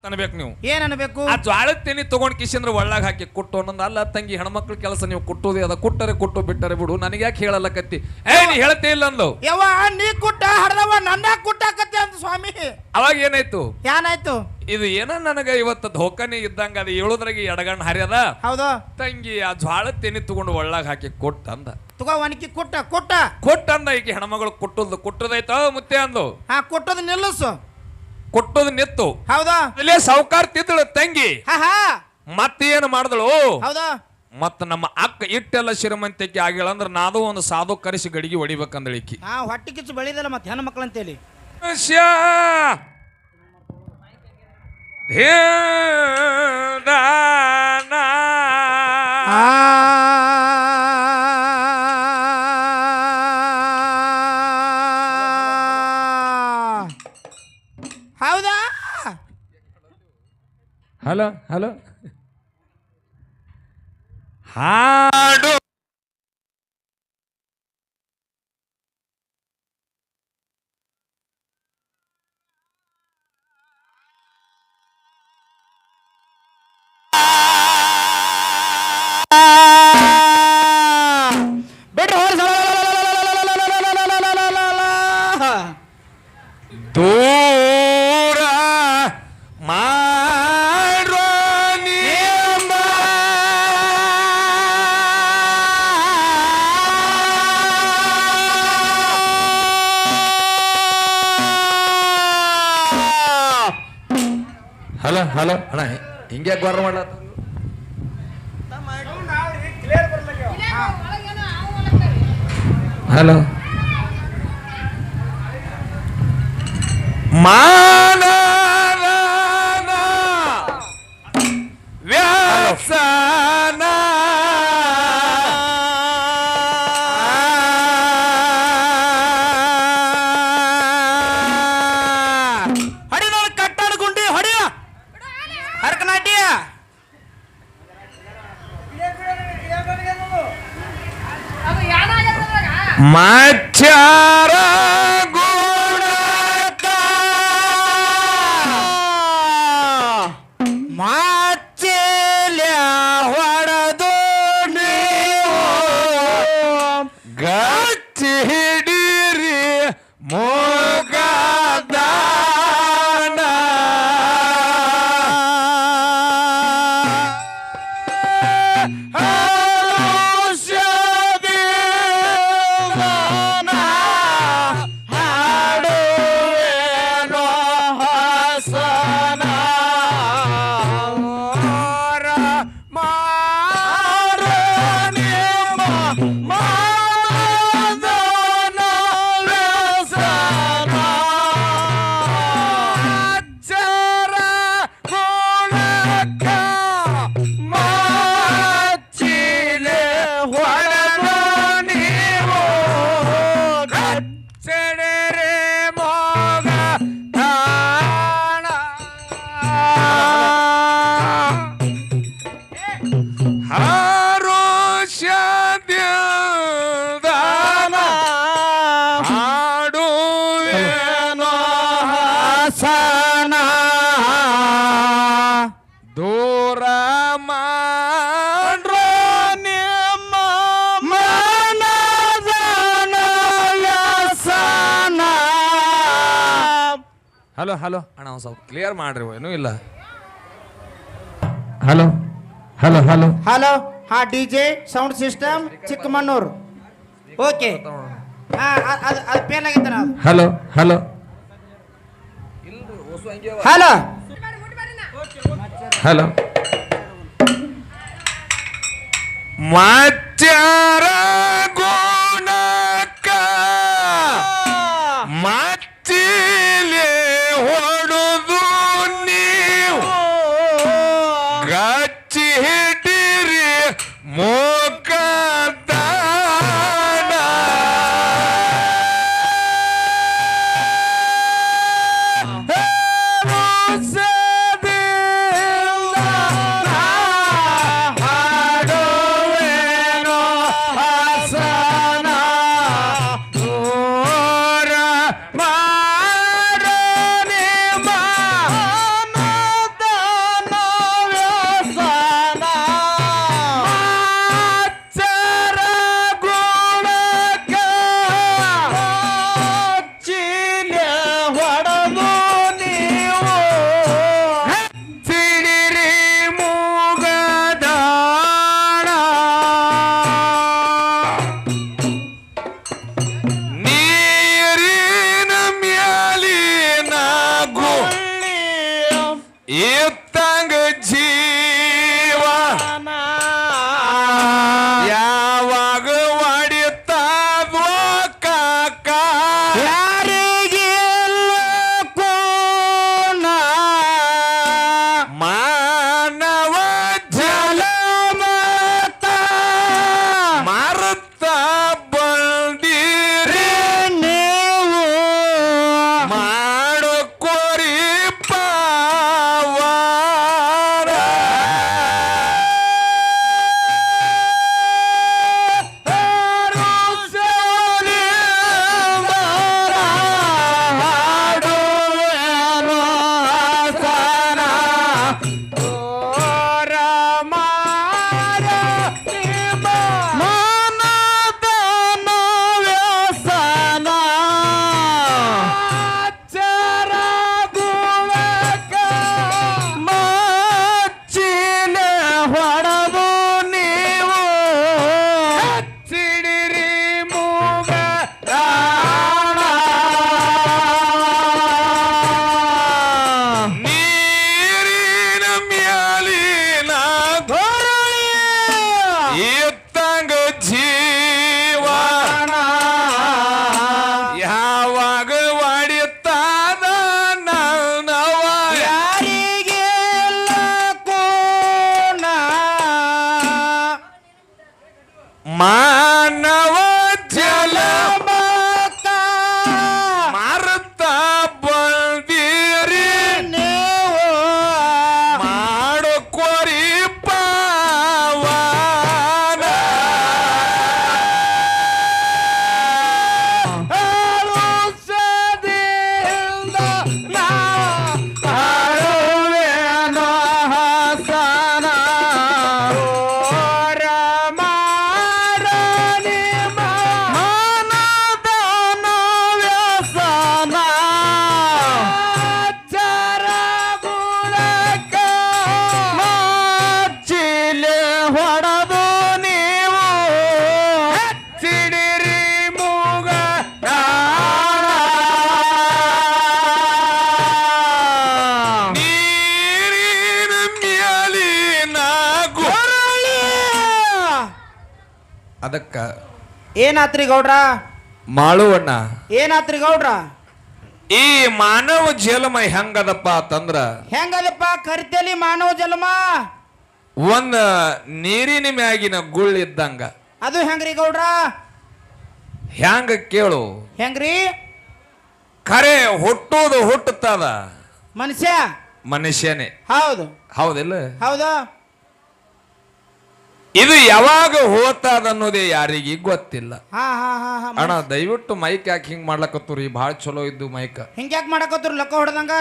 ಅನ್ಬೇಕು ನೀವು ಏನ್ ಅನ್ಬೇಕು ಆ ಜ್ವಾಳದ ತೆನಿ ತಗೊಂಡ್ ಕಿಶಂದ್ರ ಒಳ್ಳಾಗ ಹಾಕಿ ಕುಟ್ಟು ಅನ್ನೊಂದು ಅಲ್ಲ ತಂಗಿ ಹೆಣ್ಮಕ್ಳ ಕೆಲಸ ನೀವು ಕುಟ್ಟೋದೇ ಅದ ಕುಟ್ಟರೆ ಕುಟ್ಟು ಬಿಟ್ಟರೆ ಬಿಡು ನನಗೆ ಯಾಕೆ ಹೇಳಲ್ಲ ಕತ್ತಿ ನೀ ಹೇಳ್ತೇ ಇಲ್ಲ ಅಂದು ಯವ್ವ ನೀ ಕುಟ್ಟ ಹಡ್ದವ ನನ್ನ ಕುಟ್ಟಾಕತ್ತೆ ಅಂತ ಸ್ವಾಮಿ ಅವಾಗ ಏನಾಯ್ತು ಏನಾಯ್ತು ಇದು ಏನ ನನಗ ಇವತ್ತು ಧೋಕನೆ ಇದ್ದಂಗ ಅದು ಹೇಳುದ್ರಾಗ ಎಡಗಣ್ಣ ಹರಿಯದ ಹೌದು ತಂಗಿ ಆ ಜ್ವಾಳದ ತೆನಿ ತಗೊಂಡು ಒಳ್ಳಾಗ ಹಾಕಿ ಕೊಟ್ಟ ಅಂದ ತಗೋ ಒನಕಿ ಕುಟ್ಟ ಕುಟ್ಟ ಕೊಟ್ಟ ಅಂದ ಈಗ ಹೆಣ್ಮಗಳು ಕುಟ್ಟೋದಾಯ್ತ ಮುತ್ತೆ ಅಂದು ಹಾ ಕುಟ್ಟೋದು ನಿಲ್ಲಿಸು ಕೊಟ್ಟೋದು ನಿತ್ತು ಹೌದಾ ಅಲ್ಲೇ ಸಾವುಕಾರ ತಿದ್ದಳು ತಂಗಿ ಹಾ ಮತ್ತೇನು ಮಾಡಿದಳು ಹೌದಾ ಮತ್ತ ನಮ್ಮ ಅಕ್ಕ ಇಟ್ಟೆಲ್ಲ ಶ್ರೀಮಂತಿಕೆ ಆಗಿಲ್ಲ ಅಂದ್ರೆ ನಾದು ಒಂದು ಸಾಧು ಕರೆಸಿ ಗಡಿಗೆ ಹೊಡಿಬೇಕಂದಳಿಕಿ ಹಾ ಹೊಟ್ಟಿ ಕಿಚ್ಚು ಬೆಳಿದಲ್ಲ ಮತ್ತೆ ಹೆಣ್ಣು ಮಕ್ಳು ಅಂತೇಳಿ ಹೌದಾ ಹಲೋ ಹಲೋ ಹಾಡು ದೂರ ಮಾಡೋ ನಿಯಮ ಹಲೋ ಹಲೋ ಅಣ್ಣ ಹಿಂಗೆ ಗೊರ್ರ ಮಾಡ ಹಲೋ ಮಾನವ ವ್ಯಾಸನ ಹೊಡಿ ನೋಡಿ ಕಟ್ಟಾಡ ಗುಂಡಿ ಹೊಡಿಯ ಹರಕನಾಟ್ಯ ಮಚ್ಚಾರ ಮಾಚೆಲ್ಯ ಹೊಡೆದು ನೀವು ಗಚ್ಚಿ ಹಿಡೀರಿ ಮೋಗದಾನ ದೂರ ಮಾಡ್ರೋ ನಿಮ್ಮ ಮನದನ ವ್ಯಸನ. ಹಲೋ ಹಲೋ ಅಣ್ಣ ಒಂದು ಸ್ವಲ್ಪ ಕ್ಲಿಯರ್ ಮಾಡ್ರಿ ಏನೂ ಇಲ್ಲ. ಹಲೋ ಹಲೋ ಹಲೋ ಹಲೋ ಹಾ DJ sound system Chikkamannur okay ಹಾ ಅದು ಫೇಲ್ ಆಗಿತ್ತು ನಾವು. ಹಲೋ ಹಲೋ ಹಲೋ ಹಲೋ ಮಚ್ಚಾರ ಗುಣಕ ಮಚ್ಚಿಲೆ ಹೊಡೆದು ನೀವು ಗಚ್ಚಿ ಹಿಡಿರಿ ಮೋಕದಾನ ಇತ್ತಂಗ ಜೀವ ಯಾವಾಗ ಹೊಡಿತಾದ್ವೋ ಕಾಕ ಯಾರಿಗೆ ಕೋನ ಮಾನವ ಜಲಮತ ಮರುತ್ತ ಬಂದಿರಿ ನೀವು ಮಾಡೋಕೋರಿ ಪಾವಾರ ಹೊಡೆದು ನೀವು ಸಿಡಿರಿ ಮೂಗ ನೀರಿನ ಮ್ಯಾಲಿನ ಇತ್ತಂಗ ಜೀವ ಯಾವಾಗ ಹೊಡಿತಾದ ನವ ಯಾರಿಗೆ ಕೋನ ಮಾನವ ಜಲ ಜಲಮತ ಮಾರುತ್ತ ಬಂದಿರಿ ನೀವು ಮಾಡೋಕೋರಿ ಪಾವಾನ ಔಷಧಿಯಿಂದ ನಾ ಹಾಡುವೆನು ಹಸನ. ಮಾರ ನಿಮ್ಮ ಮನದ ವ್ಯಸನ ಚರಗುಳಕ ಮಚ್ಚಿಲೆ ಹೊಡೆದು ನೀವು ಸಿಡಿರಿ ಮೂಗ ನೀರಿನ ಮ್ಯಾಲಿನ ಅದಕ್ಕ ಏನಾತ್ರಿ ಗೌಡ್ರ ಮಾಳುವಣ್ಣ ಏನಾತ್ರಿ ಗೌಡ್ರ ಈ ಮಾನವ ಜಲಮ ಹೆಂಗದಪ್ಪ ಅಂತಂದ್ರ ಹೆಂಗದಪ್ಪ ಕರಿತೇಲಿ ಮಾನವ ಜನ್ಮ ಒಂದ ನೀರಿನ ಮ್ಯಾಗಿನ ಗುಳ್ಳಿದ್ದಂಗ ಅದು ಹೆಂಗ್ರಿ ಗೌಡ್ರ ಹೆಂಗ ಕೇಳು ಹೆಂಗ್ರಿ ಖರೆ ಹುಟ್ಟುವುದು ಹುಟ್ಟುತ್ತದ ಮನುಷ್ಯ ಮನುಷ್ಯನೇ ಹೌದು ಹೌದಿಲ್ಲ ಹೌದು ಇದು ಯಾವಾಗ ಹೋಗ್ತದ ಅನ್ನೋದೇ ಯಾರಿಗೆ ಗೊತ್ತಿಲ್ಲ ಹಾ ಹಾ ಹಾ ಹಾ ಅಣ್ಣ ದಯವಿಟ್ಟು ಮೈಕ್ ಯಾಕೆ ಹಿಂಗ್ ಮಾಡ್ಲಕತ್ತವ್ರಿ ಭಾಳ ಚಲೋ ಇದ್ದು ಮೈಕ್ ಹಿಂಗ್ಯಾಕ್ ಮಾಡಕತ್ರು ಲಕ್ಕ ಹೊಡೆದಂಗ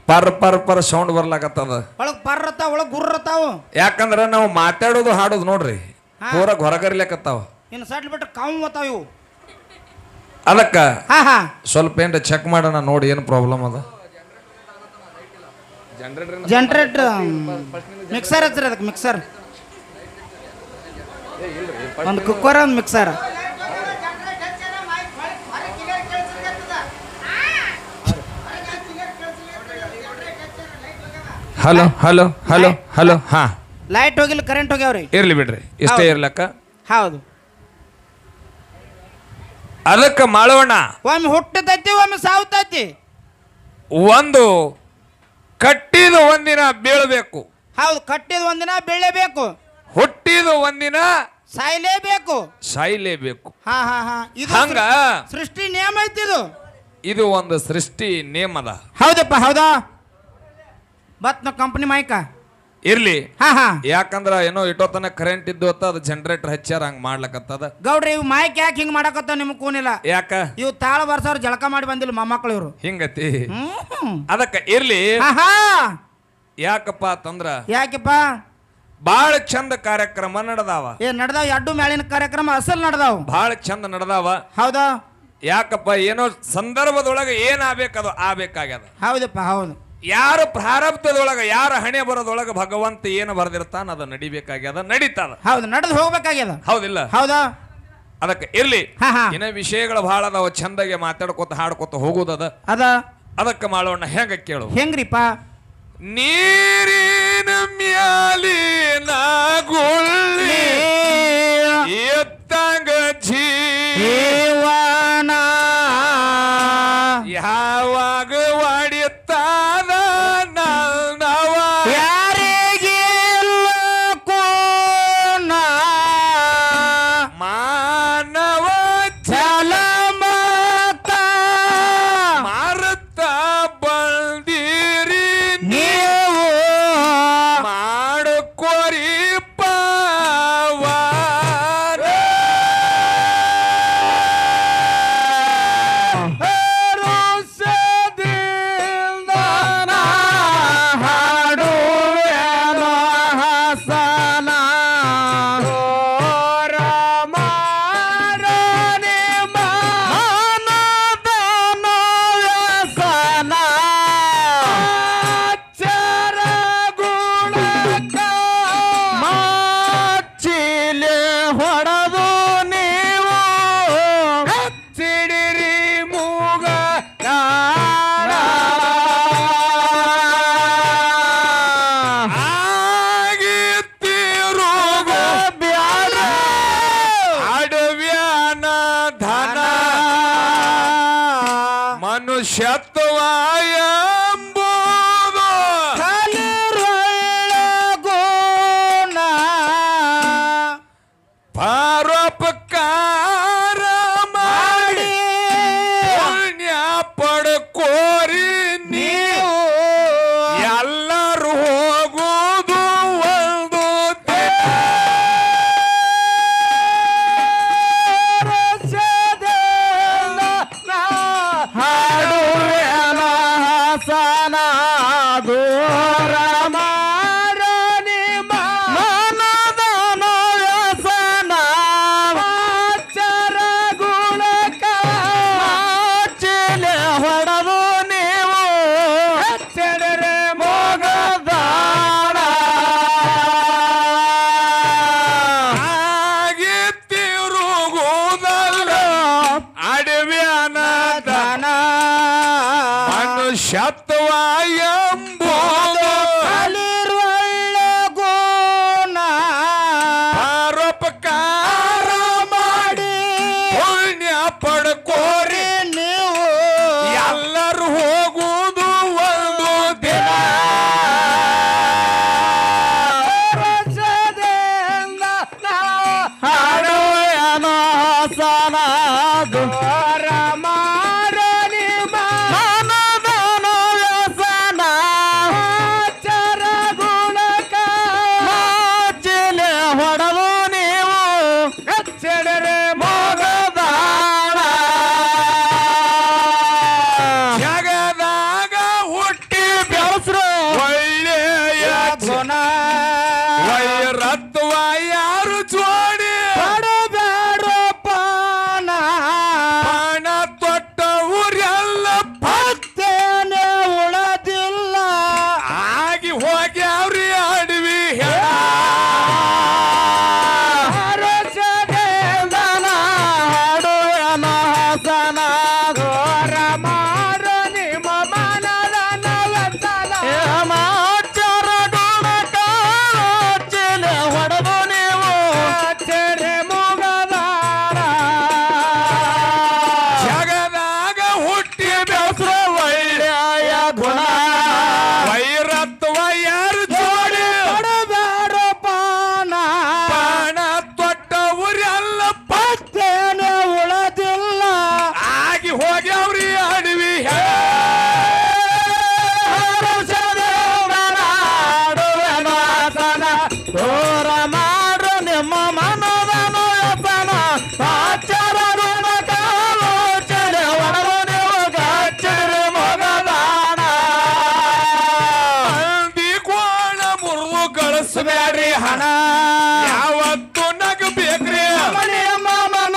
ಪರ್ ಪರ್ ಪರ್ ಸೌಂಡ್ ಬರ್ಲಾಕತ್ತದ ಒಳಗ್ ಪರ್ರತಾವ ಒಳಗ್ ಗುರ್ರತಾವು ಯಾಕಂದ್ರ ನಾವು ಮಾತಾಡೋದು ಹಾಡೋದು ನೋಡ್ರಿ ಪೂರ ಹೊರಗರ್ಲಿಕತ್ತಾವ ಇನ್ನು ಸಡ್ಲ್ ಬಿಟ್ರೆ ಕಾವು ಮತ್ತಾವ ಇವು ಅದಕ್ಕ ಹಾ ಹಾ ಸ್ವಲ್ಪ ಏನ್ರ ಚೆಕ್ ಮಾಡೋಣ ನೋಡಿ ಏನು ಪ್ರಾಬ್ಲಮ್ ಅದ ಜನರೇಟರ್ ಮಿಕ್ಸರ್ ಹಚ್ರಿ ಅದಕ್ಕೆ ಮಿಕ್ಸರ್ ಒಂದು ಕುಕ್ಕರ್ ಒಂದು mixer hello hello hello hello ಹಾ ಲೈಟ್ ಹೋಗಿಲ್ಲ ಕರೆಂಟ್ ಹೋಗ್ಯಾವ್ರಿ ಇರ್ಲಿ ಬಿಡ್ರಿ ಇಷ್ಟೇ ಇರ್ಲಕ್ಕ ಹೌದು ಅದಕ್ಕ ಮಾಡೋಣ ಒಮ್ಮೆ ಹುಟ್ಟತೈತಿ ಒಮ್ಮೆ ಸಾವುತೈತಿ ಒಂದು ಕಟ್ಟಿದ ಒಂದಿನ ಬೀಳಬೇಕು ಹೌದು ಕಟ್ಟಿದ ಒಂದಿನ ಬೀಳಲೇಬೇಕು ಹುಟ್ಟಿದ ಒಂದಿನ ಸಾಯ್ಲೇಬೇಕು ಸಾಯ್ಲೇಬೇಕು ಹಾ ಹಾ ಹಾ ಇದು ಹಂಗ ಸೃಷ್ಟಿ ನಿಯಮ ಐತಿ ಇದು ಇದು ಒಂದು ಸೃಷ್ಟಿ ನೇಮದ ಹೌದಪ್ಪ ಹೌದಾ ಬತ್ ನಾವು ಕಂಪ್ನಿ ಮೈಕ ಇರ್ಲಿ ಹಾ ಹಾ ಯಾಕಂದ್ರ ಏನೋ ಇಟ್ಟೋತನ ಕರೆಂಟ್ ಇದ್ದು ಹೊತ್ತ ಅದು ಜನರೇಟರ್ ಹಚ್ಚಾರ ಹಂಗ ಮಾಡ್ಲಕತ್ತದ ಗೌಡ್ರಿ ಇವು ಮೈಕ್ ಯಾಕೆ ಹಿಂಗ್ ಮಾಡಕತ್ತ ನಿಮ್ಗೆ ಕೂನಿಲ್ಲ ಯಾಕ ಇವು ತಾಳ ಬರ್ಸವ್ರು ಜಳಕ ಮಾಡಿ ಬಂದಿಲ್ಲ ಮೊಮ್ಮಕ್ಳು ಇವರು ಹಿಂಗತಿ ಹ್ಮ್ ಅದಕ್ಕ ಇರ್ಲಿ ಹಾ ಹಾ ಯಾಕಪ್ಪ ಅಂತಂದ್ರ ಯಾಕೆಪ್ಪ ಬಾಳ ಚಂದ ಕಾರ್ಯಕ್ರಮ ನಡೆದಾವ ಏ ನಡ್ದಾವ್ ಎಡ್ಡು ಮ್ಯಾಲಿನ ಕಾರ್ಯಕ್ರಮ ಅಸಲ್ ನಡ್ದಾವ್ ಬಾಳ ಚಂದ ನಡೆದಾವ ಹೌದಾ ಯಾಕಪ್ಪ ಏನೋ ಸಂದರ್ಭದೊಳಗೆ ಏನ್ ಆಗ್ಬೇಕದು ಆಗ್ಬೇಕಾಗ್ಯದ ಹೌದಪ್ಪ ಹೌದು ಯಾರ ಪ್ರಾರಬ್ಧದೊಳಗ ಯಾರ ಹಣೆ ಬರೋದೊಳಗ ಭಗವಂತ ಏನು ಬರೆದಿರ್ತಾನ ಅದ ನಡಿಬೇಕಾಗ್ಯದ ನಡೀತದ ಹೌದು ನಡೆದು ಹೋಗ್ಬೇಕಾಗ್ಯದ ಹೌದಿಲ್ಲ ಹೌದಾ ಅದಕ್ಕೆ ಇರ್ಲಿ ಹಾ ಹಾ ಇನ್ನ ವಿಷಯಗಳು ಬಹಳ ಅದಾವ ಚಂದಗೆ ಮಾತಾಡ್ಕೊತ ಹಾಡ್ಕೊತ ಹೋಗುದದ ಅದ ಅದಕ್ಕೆ ಮಾಡೋಣ ಹೆಂಗ ಕೇಳು ಹೆಂಗ್ರಿಪ್ಪ ನೀರಿನ ಮ್ಯಾಲಿನ ಗುಳ್ಳಿ ಎತ್ತಂಗ ಜೀವನ ಯಾವಾಗ ಹೊಡಿತಾನ ನವ ಯಾರಿಗಿಲ್ಲ ಕೋನ ಮಾನವ ಜಲಮತ ಮಾರುತ್ತ ಬಂದಿರಿ ನೀವು ಮಾಡ್ಕೋರಿ ಪಾವನ ಹಾಡುವೆನೋ ಹಸನ ಹೊಡೆದು ನೀವು ಸಿಡಿರಿ ಮೂಗ ಆಗಿತ್ತಿರುಗೋ ಬ್ಯಾಡ ಅಡವ್ಯಾನ ಧನ ಮನುಷ್ಯತ್ವ ಎಂಬುದು ಗುಣ ಪರೋಪಕಾರ ಮಾಡಿ ಪುಣ್ಯ ಪಡ್ಕೋರಿ ನೀವು ಎಲ್ಲರೂ ಹೋಗುವುದು ಒಂದು ಹಾಡುವೆನೋ ಹಸನ ದೂರ ಮಾಡೋ ನಿಮ್ಮ ಮನದನೋ ವ್ಯಸನ ವಾಚರ ಗುಣಕ ಚಿಲೆ ಹೊಡೆದು ನೀವು ಚೆಡರೆ ಮೊಗದಾಡ ಆಗಿತ್ತಿರುಗುವುದಲ್ಲ ಅಡವ್ಯಾನ ಧನ ಮನುಷ್ಯತ್ವ ಎಂಬುದು ಅಲ್ಲಿರುವಳ್ಳೆ ಗುಣ ಪರೋಪಕಾರ ಮಾಡಿ ಪುಣ್ಯ ಪಡ್ಕೋರಿ ನೀವು ಎಲ್ಲರೂ ಹೋಗುವುದು ಒಂದು ದಿನ ರಸದಿಂದ ನಾವು ಹಾಡುವೆನೋ ಹಸನ ದೂರ ಮಾಡೋ ನಿಮ್ಮ ಮನದನೋ ವ್ಯಸನ ವಾಚರ ಗುಣಕ ಚಿಲೆ ಹೊಡೆದು ನೀವು ಚೆಡರೆ ಮೊಗದಾಳ ಜಗದಾಗ ಹುಟ್ಟಿ ಬೆಳೆಸ್ರು ಒಳ್ಳೆಯ ಗುಣ ವೈರತ್ವ ಯಾರು ಜೋಡಿ ಪಡಬೇಡ್ರೋ ಪಾನ ಹಣ ತೊಟ್ಟವರೆಲ್ಲ ಭಕ್ತೇನೆ ಉಳದಿಲ್ಲ ಆಗಿ ಹೋಗಿ ಅವ್ರಿ ಅಡವಿ ಹೆಣ ಹರಸದೇಂದನ ಹಾಡುವೆನೋ ಹಸನ ಘೋರ ಮಾಡು ನಿಮ್ಮ ಮನದನ ವ್ಯಸನ ಮಾಚರ ಗುಣಕ ಚಿಲೆ ಹೊಡೆದು ನೀವು ಚೆರೆ ಮುಗದಾರ ಜಗದಾಗ ಹುಟ್ಟಿ ಬೆಳೆಸ್ರು ಒಳ್ಳೆಯ ಗುಣ ವೈರತ್ವ ಯಾರು ಜೋಡಿ ಪಡಬೇಡ್ರೋ ಪಾನ ಹಣ ತೊಟ್ಟವರೆಲ್ಲ ಭಕ್ತೇನೆ ಉಳದಿಲ್ಲ ಆಗಿ ಹೋಗಿ ಅವ್ರಿ ಅಡವಿ ಹೆಣ ಹಾಡುವೆನೋ ಹಸನ ದೂರ ಮಾಡು ನಿಮ್ಮ ಮನದನ ವ್ಯಸನ ಆಚಾರ ಗುಣ ಕಾಲು ಚೆಲೆ ಹೊಡೆದು ನೀವು ಗಚ್ಚರಿ ಮೊಗದಾಣ ಹಂದಿ ಕೋಣ ಮುರಿದು ಗಳಿಸಬೇಡ್ರಿ ಹಣ ಯಾವತ್ತು ನಗಬೇಕ್ರಿ ನಿಮ್ಮ ಮನ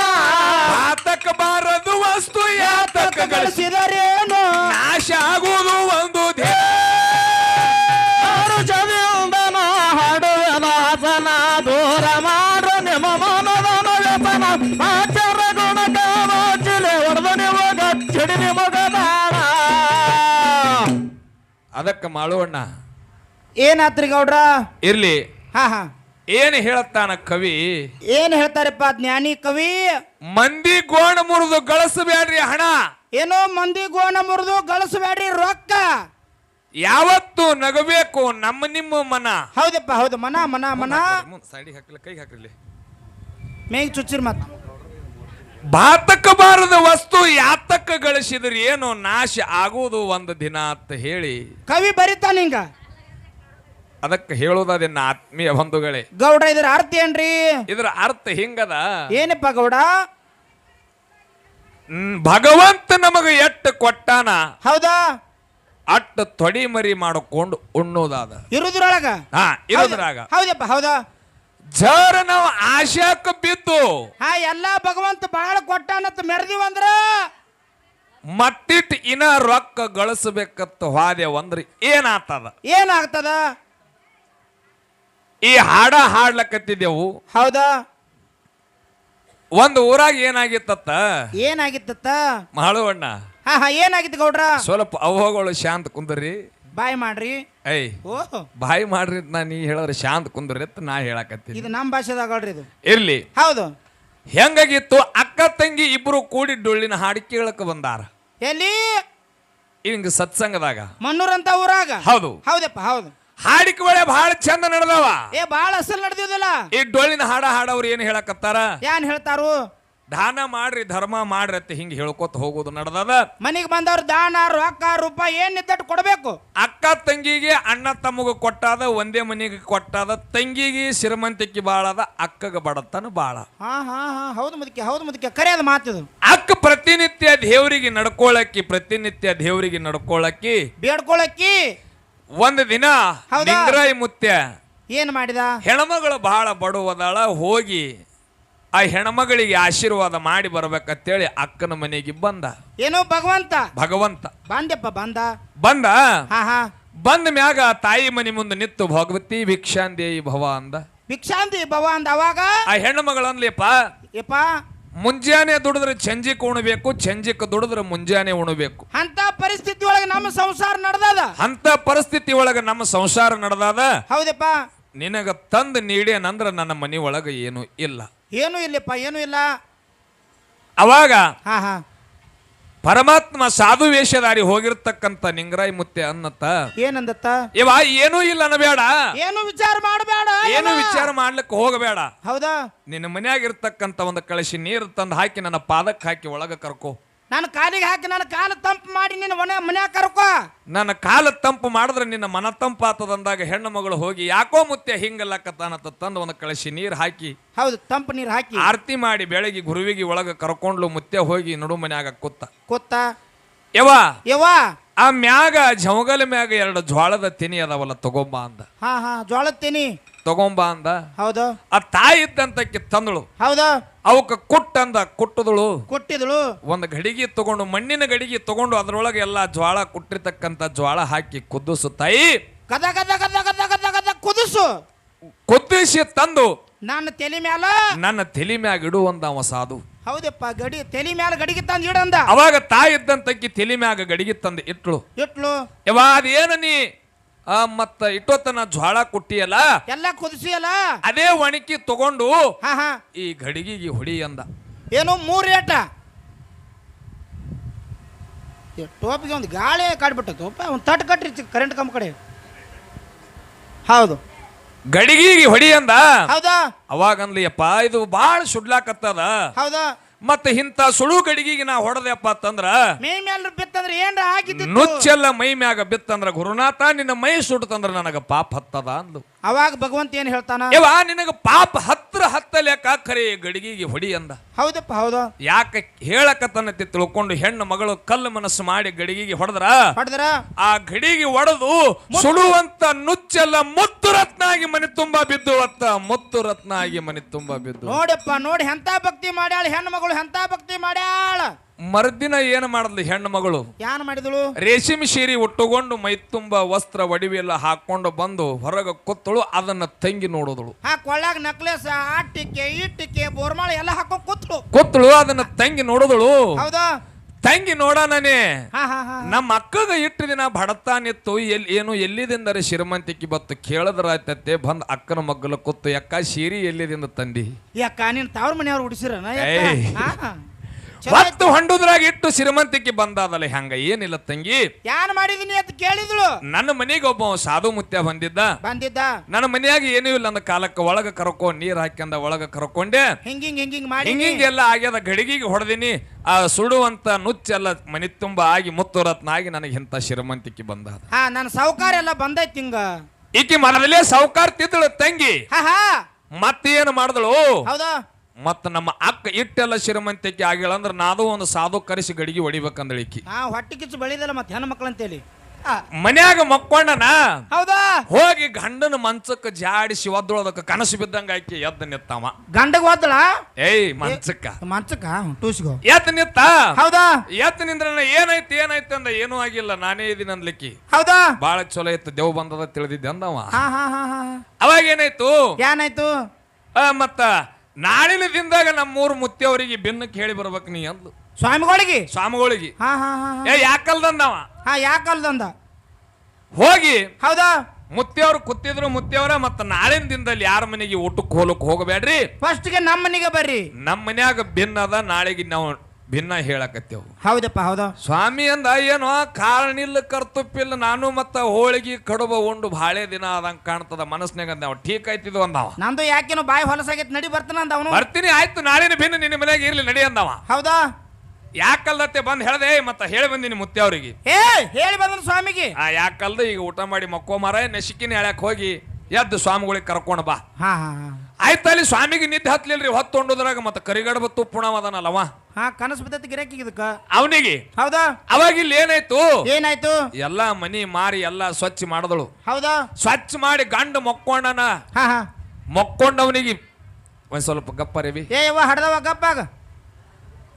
ಆತಕ ಬಾರದು ವಸ್ತು ಯಾತಕ ಗಳಿಸಿ ಗಳಿಸಿದರೇನು ನಾಶ ಆಗುವುದು ಒಂದು ಹರುಷದಿಂದನ ಹಾಡುವೆನೋ ಹಸನ ದೂರ ಮಾಡು ನಿಮ್ಮ ಮನದನ ವ್ಯಸನ ಆಚಾರ ಗುಣ ಕಾಲು ಚಿಲೆ ಹೊಡೆದು ನೀವು ಗಚ್ಚಡಿ ಮೊಗದಾಣ ಅದಕ್ಕೆ ಮಾಳುವಣ್ಣ ಏನಾತ್ರಿ ಗೌಡ್ರ? ಇರ್ಲಿ, ಹಾ ಹಾ ಏನ್ ಹೇಳತ್ತಾನ ಕವಿ? ಏನ್ ಹೇಳ್ತಾರಪ್ಪ ಜ್ಞಾನಿ ಕವಿ? ಮಂದಿ ಗೋಣ ಮುರಿದು ಗಳಿಸಬೇಡ್ರಿ ಹಣ, ಏನೋ ಮಂದಿ ಗೋಣ ಮುರಿದು ಗಳಿಸಬೇಡ್ರಿ ರೊಕ್ಕ. ಯಾವತ್ತು ನಗಬೇಕು ನಮ್ಮ ನಿಮ್ಮ ಮನ. ಹೌದಪ್ಪ ಹೌದು, ಮನ ಮನ ಮನ. ಸೈಡಿಗೆ ಹಾಕಿಲ್ಲ, ಕೈಗೆ ಹಾಕಿರ್ಲಿ. ಮೇಗ್ ಚುಚ್ಚಿರ್ ಮತ್ ಬಾತಕ ಬಾರದ ವಸ್ತು ಯಾತಕ್ಕ ಗಳಿಸಿದ್ರಿ ಏನು ನಾಶ ಆಗುವುದು ಒಂದು ದಿನ ಅಂತ ಹೇಳಿ ಕವಿ ಬರಿತಾನ ಹಿಂಗ. ಅದಕ್ಕೆ ಹೇಳುವುದನ್ನ ಆತ್ಮೀಯ ಬಂಧುಗಳೇ. ಗೌಡ ಇದ್ರ ಅರ್ಥ ಏನ್ರಿ? ಇದರ ಅರ್ಥ ಹಿಂಗದ. ಏನಪ್ಪ ಗೌಡ? ಭಗವಂತ ನಮಗ ಎಟ್ಟು ಕೊಟ್ಟಾನ, ಹೌದಾ? ಅಟ್ಟು ತೊಡಿ ಮರಿ ಮಾಡಿಕೊಂಡು ಉಣ್ಣೋದಾದ ಇರುದ್ರೊಳಗ. ಇರೋದ್ರಾಗ. ಹೌದಪ್ಪ ಹೌದಾ? ಜರ ನಾವು ಆಶಾಕ ಬಿದ್ದು ಎಲ್ಲಾ ಭಗವಂತ ಬಹಳ ಕೊಟ್ಟಾನತ್ ಮೆರೆದಿವಂದ್ರ ಮತ್ತಿಟ್ ಇನ್ನ ರೊಕ್ಕ ಗಳಿಸಬೇಕತ್ತ ಹೋದೆವು ಅಂದ್ರೆ ಏನಾಗ್ತದ? ಏನಾಗ್ತದ? ಈ ಹಾಡ ಹಾಡ್ಲಕತ್ತಿದ್ದೆವು. ಹೌದಾ? ಒಂದು ಊರಾಗ ಏನಾಗಿತ್ತ? ಏನಾಗಿತ್ತ? ಮಹಳುವಣ್ಣ. ಏನಾಗಿತ್ತು ಗೌಡ್ರ? ಸ್ವಲ್ಪ ಅವ್ವಗಳು ಶಾಂತ ಕುಂದ್ರಿ. ಬಾಯ್ ಮಾಡ್ರಿ. ಏಯ್ ಓಹ್ ಬಾಯಿ ಮಾಡ್ರಿ ಅಂತ ನೀ ಹೇಳಿದ್ರೆ ಶಾಂತ ಕುಂದ್ರಿ ಅಂತ ನಾ ಹೇಳಕತ್ತೀನಿ. ಇದು ನಮ್ಮ ಭಾಷೆದಾಗಲ್ರಿ ಇದು. ಇರ್ಲಿ. ಹೌದು. ಹೆಂಗಾಗಿತ್ತು? ಅಕ್ಕ ತಂಗಿ ಇಬ್ರು ಕೂಡಿ ಡೊಳ್ಳಿನ ಹಾಡು ಕೇಳಕ್ ಬಂದಾರ. ಎಲ್ಲಿ? ಹಿಂಗ ಸತ್ಸಂಗದಾಗ, ಮಣ್ಣೂರ್ ಅಂತ ಊರಾಗ. ಹೌದು. ಹೌದಪ್ಪ ಹೌದು. ಹಾಡಿಕೆ ಒಳ್ಳೆ ಬಹಳ ಚಂದ ನಡೆದವ. ಬಾಳ ಅಸಲ್ ನಡೆದಿದ್ದಲ್ಲ. ಈ ಡೊಳ್ಳಿನ ಹಾಡವ್ರು ಏನ್ ಹೇಳಕತ್ತಾರ? ಏನ್ ಹೇಳ್ತಾರು? ದಾನ ಮಾಡ್ರಿ, ಧರ್ಮ ಮಾಡ್ರಿ ಅಂತ ಹಿಂಗ ಹೇಳ್ಕೊತ ಹೋಗೋದು ನಡೆದದ. ಮನಿಗ್ ಬಂದವ್ರು ದಾನ ರೊಕ್ಕ ರೂಪಾಯಿ ಏನ್ ಇದ್ದಟ್ಟು ಕೊಡ್ಬೇಕು. ಅಕ್ಕ ತಂಗಿಗೆ ಅಣ್ಣ ತಮ್ಮಗ ಕೊಟ್ಟಾದ, ಒಂದೇ ಮನೆಗೆ ಕೊಟ್ಟಾದ. ತಂಗಿಗೆ ಶ್ರೀಮಂತಿಕೆ ಬಾಳದ, ಅಕ್ಕಗ ಬಡತನ ಬಾಳ. ಹೌದು ಮುದಕ್ಕೆ, ಹೌದು ಮುದಕ್ಕೆ, ಕರೆ ಅದು ಮಾತಿದು. ಅಕ್ಕ ಪ್ರತಿನಿತ್ಯ ದೇವರಿಗೆ ನಡ್ಕೊಳ್ಳಕ್ಕಿ ಬೇಡ್ಕೊಳಕ್ಕಿ ಒಂದು ದಿನ ಲಿಂಗರಾಯ ಮುತ್ಯ ಏನ್ ಮಾಡಿದ? ಹೆಣ್ಮಗಳು ಬಹಳ ಬಡವದಾಳ, ಹೋಗಿ ಆ ಹೆಣ್ಮಗಳಿಗೆ ಆಶೀರ್ವಾದ ಮಾಡಿ ಬರ್ಬೇಕಂತೇಳಿ ಅಕ್ಕನ ಮನೆಗೆ ಬಂದ. ಏನೋ ಭಗವಂತ ಬಂದಪ್ಪ ಬಂದ ಮ್ಯಾಗ ತಾಯಿ ಮನೆ ಮುಂದೆ ನಿತ್ತು ಭಗವತಿ ಭಿಕ್ಷಾಂದೇಯಿ ಭವ ಅಂದ. ಅವಾಗ ಆ ಹೆಣ್ಣು ಮಗಳನ್ಲಿಪ್ಪ, ಮುಂಜಾನೆ ದುಡಿದ್ರೆ ಚಂಜಿಕ್ ಉಣಬೇಕು, ಚಂಜಿಕ್ ದುಡಿದ್ರೆ ಮುಂಜಾನೆ ಉಣಬೇಕು. ಅಂತ ಪರಿಸ್ಥಿತಿ ಒಳಗೆ ನಮ್ಮ ಸಂಸಾರ ನಡೆದದ. ಹೌದಪ್ಪ. ನಿನಗ ತಂದು ನೀಡೇನಂದ್ರ ನನ್ನ ಮನಿ ಒಳಗ ಏನು ಇಲ್ಲ. ಏನು ಇಲ್ಲಪ್ಪ, ಏನು ಇಲ್ಲ. ಅವಾಗ ಪರಮಾತ್ಮ ಸಾಧು ವೇಷಧಾರಿ ಹೋಗಿರ್ತಕ್ಕಂತ ನಿಂಗರಾಯ ಮುತ್ತೆ ಅನ್ನತ್ತ ಏನಂದತ್ತ? ಏನೂ ಇಲ್ಲ ಅನ್ನಬೇಡ, ಏನು ವಿಚಾರ ಮಾಡಬೇಡ, ಏನು ವಿಚಾರ ಮಾಡ್ಲಿಕ್ಕೆ ಹೋಗಬೇಡ. ಹೌದಾ? ನಿನ್ನ ಮನ್ಯಾಗ ಇರ್ತಕ್ಕಂತ ಒಂದು ಕಳಶಿ ನೀರು ತಂದು ಹಾಕಿ ನನ್ನ ಪಾದಕ್ಕೆ ಹಾಕಿ ಒಳಗ ಕರ್ಕೋ. ನಾನು ಕಾಲಿಗೆ ಹಾಕಿ ನನ್ನ ಕಾಲು ತಂಪು ಮಾಡಿ ನಿನ್ನ ಮನ್ಯಾಗ ಕರ್ಕೋ. ನನ್ನ ಕಾಲು ತಂಪು ಮಾಡಿದ್ರೆ ನಿನ್ನ ಮನ ತಂಪಾತದಂದಾಗ ಹೆಣ್ಣು ಮಗಳು ಹೋಗಿ ಯಾಕೋ ಮುತ್ತೆ ಹಿಂಗಲ್ಲಕತ್ತಾನತ್ತ ತಂದು ಒಂದು ಕಳಶಿ ನೀರು ಹಾಕಿ, ಹೌದು, ತಂಪು ನೀರು ಹಾಕಿ ಆರತಿ ಮಾಡಿ ಬೆಳಗ್ಗೆ ಗುರುವಿಗೆ ಒಳಗ ಕರ್ಕೊಂಡ್ಲು. ಮುತ್ತೆ ಹೋಗಿ ನಡು ಮನ್ಯಾಗ ಕೂತ ಯವ್ವ ಆ ಮ್ಯಾಗ ಜಮಗಲ ಮ್ಯಾಗ 2 ಜ್ವಾಳದ ತೆನಿ ಅದಾವಲ್ಲ, ತಗೊಂಬ ಅಂದ. ಜ್ವಾಳದ ತೆನಿ ತಗೊಂಬ ಅಂದ. ಹೌದು. ಆ ತಾಯಿ ಇದ್ದಂತಕ್ಕೆ ತಂದಳು. ಹೌದು. ಅವಕ್ಕ ಕೊಟ್ಟಿದಳು. ಒಂದು ಗಡಿಗೆ ತಗೊಂಡು, ಮಣ್ಣಿನ ಗಡಿಗೆ ತಗೊಂಡು ಅದ್ರೊಳಗೆ ಎಲ್ಲಾ ಜ್ವಾಳ ಕುಟ್ಟಿರ್ತಕ್ಕಂತ ಜ್ವಾಳ ಹಾಕಿ ಕುದಿಸು ತಾಯಿ, ಕುದಿಸಿ ತಂದು ನನ್ನ ತಲೆ ಮ್ಯಾಗ ಇಡುವಂದ ಅವ ಸಾಧು. ಹೌದಪ್ಪ, ತಲೆ ಮ್ಯಾಲ ಗಡಿಗೆ ತಂದು ಇಡಂದ. ಅವಾಗ ತಾಯಿ ಇದ್ದಂತಕ್ಕಿ ತಲೆ ಮ್ಯಾಗ ಗಡಿಗೆ ತಂದು ಇಟ್ಲು. ಅದೇನ ನೀ ಮತ್ತ ಇಟ್ಟೊತ್ತನ ಜ್ವಾಳ ಕುಟ್ಟಿಯಲ್ಲ, ಎಲ್ಲ ಕುದಿಸಿಯಲ್ಲ, ಅದೇ ಒಣಕಿ ತಗೊಂಡು ಈ ಗಡಿಗೆಗೆ ಹೊಡಿ ಅಂದ. ಏನು 3 ಏಟ ಟೋಪಿಗೆ ಒಂದು ಗಾಳಿ ಕಾಡ್ಬಿಟ್ಟು ಒಂದು ತಟ್ ಕಟ್ರಿ ಕರೆಂಟ್ ಕಂಬ ಕಡೆ. ಹೌದು, ಗಡಿಗೆಗೆ ಹೊಡಿ ಅಂದ. ಹೌದಾ? ಅವಾಗ ಅನ್ಲಿಯಪ್ಪ, ಇದು ಬಾಳ ಸುಡ್ಲಾಕತ್ತದ. ಹೌದಾ? ಮತ್ತೆ ಇಂತ ಸುಡು ಗಡಿಗೆಗೆ ನಾ ಹೊಡೆದಪ್ಪ ಅಂತಂದ್ರ ಮೈ ಮ್ಯಾಲ ಬಿತ್ತಂದ್ರೆ ಏನ್ರ ಹಾಕಿದ್ದು ನುಚ್ಚೆಲ್ಲ ಮೈ ಮ್ಯಾಗ ಬಿತ್ತಂದ್ರ ಗುರುನಾಥ ನಿನ್ನ ಮೈ ಸುಟ್ಟಂದ್ರ ನನಗ ಪಾಪ ಹತ್ತದ ಅಂದ್ಲು. ಅವಾಗ ಭಗವಂತ ಏನ್ ಹೇಳ್ತಾನ? ನಿನಗ ಪಾಪ ಹತ್ತಲೆಕ್ಕ ಖರೆ ಗಡಿಗೆಗೆ ಹೊಡಿ ಅಂದ. ಹೌದಪ್ಪ, ಹೌದು. ಯಾಕೆ ಹೇಳಕತ್ತನತಿ ತಿಳ್ಕೊಂಡು ಹೆಣ್ಣು ಮಗಳು ಕಲ್ಲು ಮನಸ್ಸು ಮಾಡಿ ಗಡಿಗೆಗೆ ಹೊಡೆದ್ರ ಆ ಗಡಿಗೆ ಒಡೆದು ಸುಡುವಂತ ನುಚ್ಚೆಲ್ಲ ಮುತ್ತು ರತ್ನ ಆಗಿ ಮನೆ ತುಂಬಾ ಬಿದ್ದು. ಮುತ್ತು ರತ್ನ ಆಗಿ ಮನೆ ತುಂಬಾ ಬಿದ್ದು. ನೋಡಪ್ಪ, ನೋಡಿ ಎಂತ ಭಕ್ತಿ ಮಾಡ್ಯಾಳ ಹೆಣ್ಣು ಮಗಳು, ಎಂತ ಭಕ್ತಿ ಮಾಡ್ಯಾಳ. ಮರ್ದಿನ ಏನು ಮಾಡದ್ಲು ಹೆಣ್ಣು ಮಗಳು? ಯಾನ್ ಮಾಡಿದಳು? ರೇಷ್ಮೆ ಸೀರೆ ಉಟ್ಟುಕೊಂಡು ಮೈ ತುಂಬ ವಸ್ತ್ರ ಒಡವೆಲ್ಲ ಹಾಕೊಂಡು ಬಂದು ಹೊರಗೆ ಕೂತಳು. ಅದನ್ನ ತಂಗಿ ನೋಡಿದಳು. ಕೊಳ್ಳಾಗ ನಕ್ಲೆಸ್, ಆಟಿಕೆ, ಇಟ್ಟಿಕೆ, ಬೋರ್ಮಾಳ ಎಲ್ಲ ಹಾಕೊಂಡು ಕೂತಳು. ಅದನ್ನ ತಂಗಿ ನೋಡಿದಳು. ಹೌದಾ? ತಂಗಿ ನೋಡಾನೇ ಹಾ ಹಾ ಹಾ ನಮ್ಮ ಅಕ್ಕಗ ಇಟ್ಟು ದಿನ ಬಡತಾನಿತ್ತು ಎಲ್ಲಿದಿಂದರೆ ಶ್ರೀಮಂತಿಕೆ ಬತ್ತು ಕೇಳದ್ರ ಆಯ್ತತ್ತೆ ಬಂದ್ ಅಕ್ಕನ ಮಗ್ಗಲ ಕೂತು ಯಾಕ ಸೀರಿ ಎಲ್ಲಿದಿಂದ ತಂದಿ ಯಾಕ ನೀನ್ ತವ್ರ ಮನೆಯವ್ರು ಉಡಿಸಿರನ ಹೊತ್ತು ಹೊಂಡುದ್ರಾಗ ಇಟ್ಟು ಶ್ರೀಮಂತಿಕೆ ಬಂದಾದಲ್ಲ ಹಂಗ ಏನಿಲ್ಲ ತಂಗಿ ಯಾನ್ ಮಾಡಿದೀನಿ ಅಂತ ಕೇಳಿದ್ಳು. ನನ್ನ ಮನೆಗೆ ಒಬ್ಬ ಸಾಧು ಮುತ್ಯ ಬಂದಿದ್ದ ನನ್ನ ಮನೆಯಾಗ ಏನೂ ಇಲ್ಲ ಅಂದ ಕಾಲಕ್ಕೆ ಒಳಗ ಕರ್ಕೊಂಡ್ ನೀರ್ ಹಾಕ್ಯಂದ ಒಳಗ ಕರ್ಕೊಂಡೆ ಹಿಂಗಿಂಗ್ ಮಾಡಿ ಹಿಂಗಿಂಗೆಲ್ಲ ಆಗ್ಯದ ಗಡಿಗಿಗೆ ಹೊಡೆದಿನಿ ಆ ಸುಡುವಂತ ನುಚ್ಚೆಲ್ಲ ಮನಿ ತುಂಬಾ ಆಗಿ ಮುತ್ತುರತ್ನ ಆಗಿ ನನಗೆ ಇಂಥ ಶ್ರೀಮಂತಿಕೆ ಬಂದ ಹಾ ನನ್ನ ಸೌಕಾರ ಎಲ್ಲ ಬಂದೈತಿ ಹಿಂಗ ಈಕಿ ಮನದಲ್ಲೇ ಸೌಕಾರ ತಿದ್ದಳು ತಂಗಿ ಹಾ ಹಾ ಮತ್ತೇನು ಮಾಡಿದಳು ಹೌದಾ ಮತ್ತ ನಮ್ಮ ಅಕ್ಕ ಇಟ್ಟೆಲ್ಲ ಶ್ರೀಮಂತಿಕೆ ಆಗಿಲ್ಲ ಅಂದ್ರೆ ನಾದು ಒಂದು ಸಾಧು ಕರೆಸಿ ಗಡಿಗೆ ಹೊಡಿಬೇಕಂದ್ರೆ ಈಕಿ ಹೊಟ್ಟೆ ಕಿಚ್ಚು ಬೆಳಿದಲ್ಲ ಮತ್ತೆ ಹೆಣ್ಣು ಮಕ್ಕಳು ಅಂತೇಳಿ ಮನ್ಯಾಗ ಮಕ್ಕೊಂಡನ ಹೌದಾ ಹೋಗಿ ಗಂಡನ ಮಂಚಕ್ಕ ಜಾಡಿಸಿ ಒದ್ದೊಳದಕ್ಕ ಕನಸು ಬಿದ್ದಂಗ ಆಕಿ ಎದ್ದ ನಿತ್ತವ ಗಂಡಗ ಒದ್ದಳ ಏಯ್ ಮಂಚಕ್ಕ ಟೂಸ್ಗೋ ಎತ್ತ ನಿತ್ತ ಹೌದಾ ಎತ್ತ ನಿಂದ್ರ ಏನಾಯ್ತು ಅಂದ ಏನೂ ಆಗಿಲ್ಲ ನಾನೇ ಇದೀನಿ ಅನ್ಲಿಕ್ಕಿ ಹೌದಾ ಬಾಳ ಚಲೋ ಇತ್ತು ದೇವ್ ಬಂದದ ತಿಳಿದಿದ್ದೆ ಅಂದವ ಅವಾಗ ಏನಾಯ್ತು ಮತ್ತ ನಾಳಿನ ದಿನದಾಗ ನಮ್ಮೂರು ಮುತ್ತೆಯವರಿಗೆ ಬೆನ್ನಕ್ಕೆ ಹೇಳಿ ಬರ್ಬೇಕು ನೀ ಅಂದ್ಲು ಸ್ವಾಮಿಗಳಿಗೆ ಯಾಕಲ್ದಂದವ ಯಾಕಲ್ದಂದ ಹೋಗಿ ಹೌದಾ ಮುತ್ತೆಯವ್ರು ಕೂತಿದ್ರು ಮುತ್ತೆಯವರ ಮತ್ತ ನಾಳಿನ ದಿನದಲ್ಲಿ ಯಾರ ಮನೆಗೆ ಊಟಕ್ಕೆ ಹೋಲಕ್ ಹೋಗಬೇಡ್ರಿ ಫಸ್ಟ್ ಗೆ ನಮ್ಮ ಮನೆಗೆ ಬರ್ರಿ ನಮ್ಮ ಮನ್ಯಾಗ ಭಿನ್ನ ಅದ ನಾಳೆಗೆ ನಾವು ಭಿನ್ನ ಹೇಳಕತ್ತೇವು ಹೌದಪ್ಪ ಹೌದಾ ಸ್ವಾಮಿ ಅಂದ ಏನೋ ಕಾರಣಿಲ್ಲ ಕರ್ತುಪ್ಪಿಲ್ಲ ನಾನು ಮತ್ತ ಹೋಳಿಗೆ ಕಡುಬ ಉಂಡು ಬಾಳೆ ದಿನ ಆದಂಗ ಕಾಣ್ತದ ಮನಸ್ನಾಗ ನಾವು ಠೀಕ್ ಆಯ್ತಿದ್ವು ಅಂದವ ನಂದು ಯಾಕೇನೋ ಬಾಯಿ ಹೊಲಸಾಗೈತಿ ನಡಿ ಬರ್ತಾನ ಅಂದ ಅವನು ಬರ್ತೀನಿ ಆಯ್ತು ನಾಳಿನ ಭಿನ್ನ ನಿನ್ನ ಮನ್ಯಾಗ ಇರ್ಲಿ ನಡಿ ಅಂದವ ಹೌದಾ ಯಾಕಲ್ದತ್ತೆ ಬಂದ್ ಹೇಳ್ದೆ ಮತ್ತ ಹೇಳಿ ಬಂದಿನಿ ಮುತ್ತೆ ಅವ್ರಿಗೆ ಹೇಳಿ ಬಂದ ಸ್ವಾಮಿಗೆ ಯಾಕಲ್ದ ಈಗ ಊಟ ಮಾಡಿ ಮಕ್ಕೋ ಮಾರ ನೆಸಿಕಿನ ಹೇಳಕ್ ಹೋಗಿ ಎದ್ದು ಸ್ವಾಮಿಗಳಿಗೆ ಕರ್ಕೊಂಡ್ ಬಾ ಆಯ್ತ ಅಲ್ಲಿ ಸ್ವಾಮಿಗೆ ನಿದ್ದೆ ಹತ್ಲಿಲ್ರಿ ಹೊತ್ತೊಂಡುದ್ರಾಗ ಮತ್ತ ಕರಿಗಡಬ ತುಪ್ಪುಣವದನಲ್ಲವ ಕನಸು ಬಿದ್ದೈತಿ ಗಿರಾಕಿ ಇದಕ್ಕ ಅವನಿಗೆ ಹೌದಾ ಅವಾಗ ಇಲ್ಲಿ ಏನಾಯ್ತು ಎಲ್ಲಾ ಮನಿ ಮಾರಿ ಎಲ್ಲಾ ಸ್ವಚ್ಛ ಮಾಡಿದಳು ಹೌದಾ ಸ್ವಚ್ಛ ಮಾಡಿ ಗಂಡ ಮೊಕ್ಕೊಂಡನ ಮೊಕ್ಕೊಂಡವನಿಗೆ ಒಂದ್ ಸ್ವಲ್ಪ ಗಪ್ಪರೇವಿ ಹಡ್ದವ ಗಪ್ಪಾಗ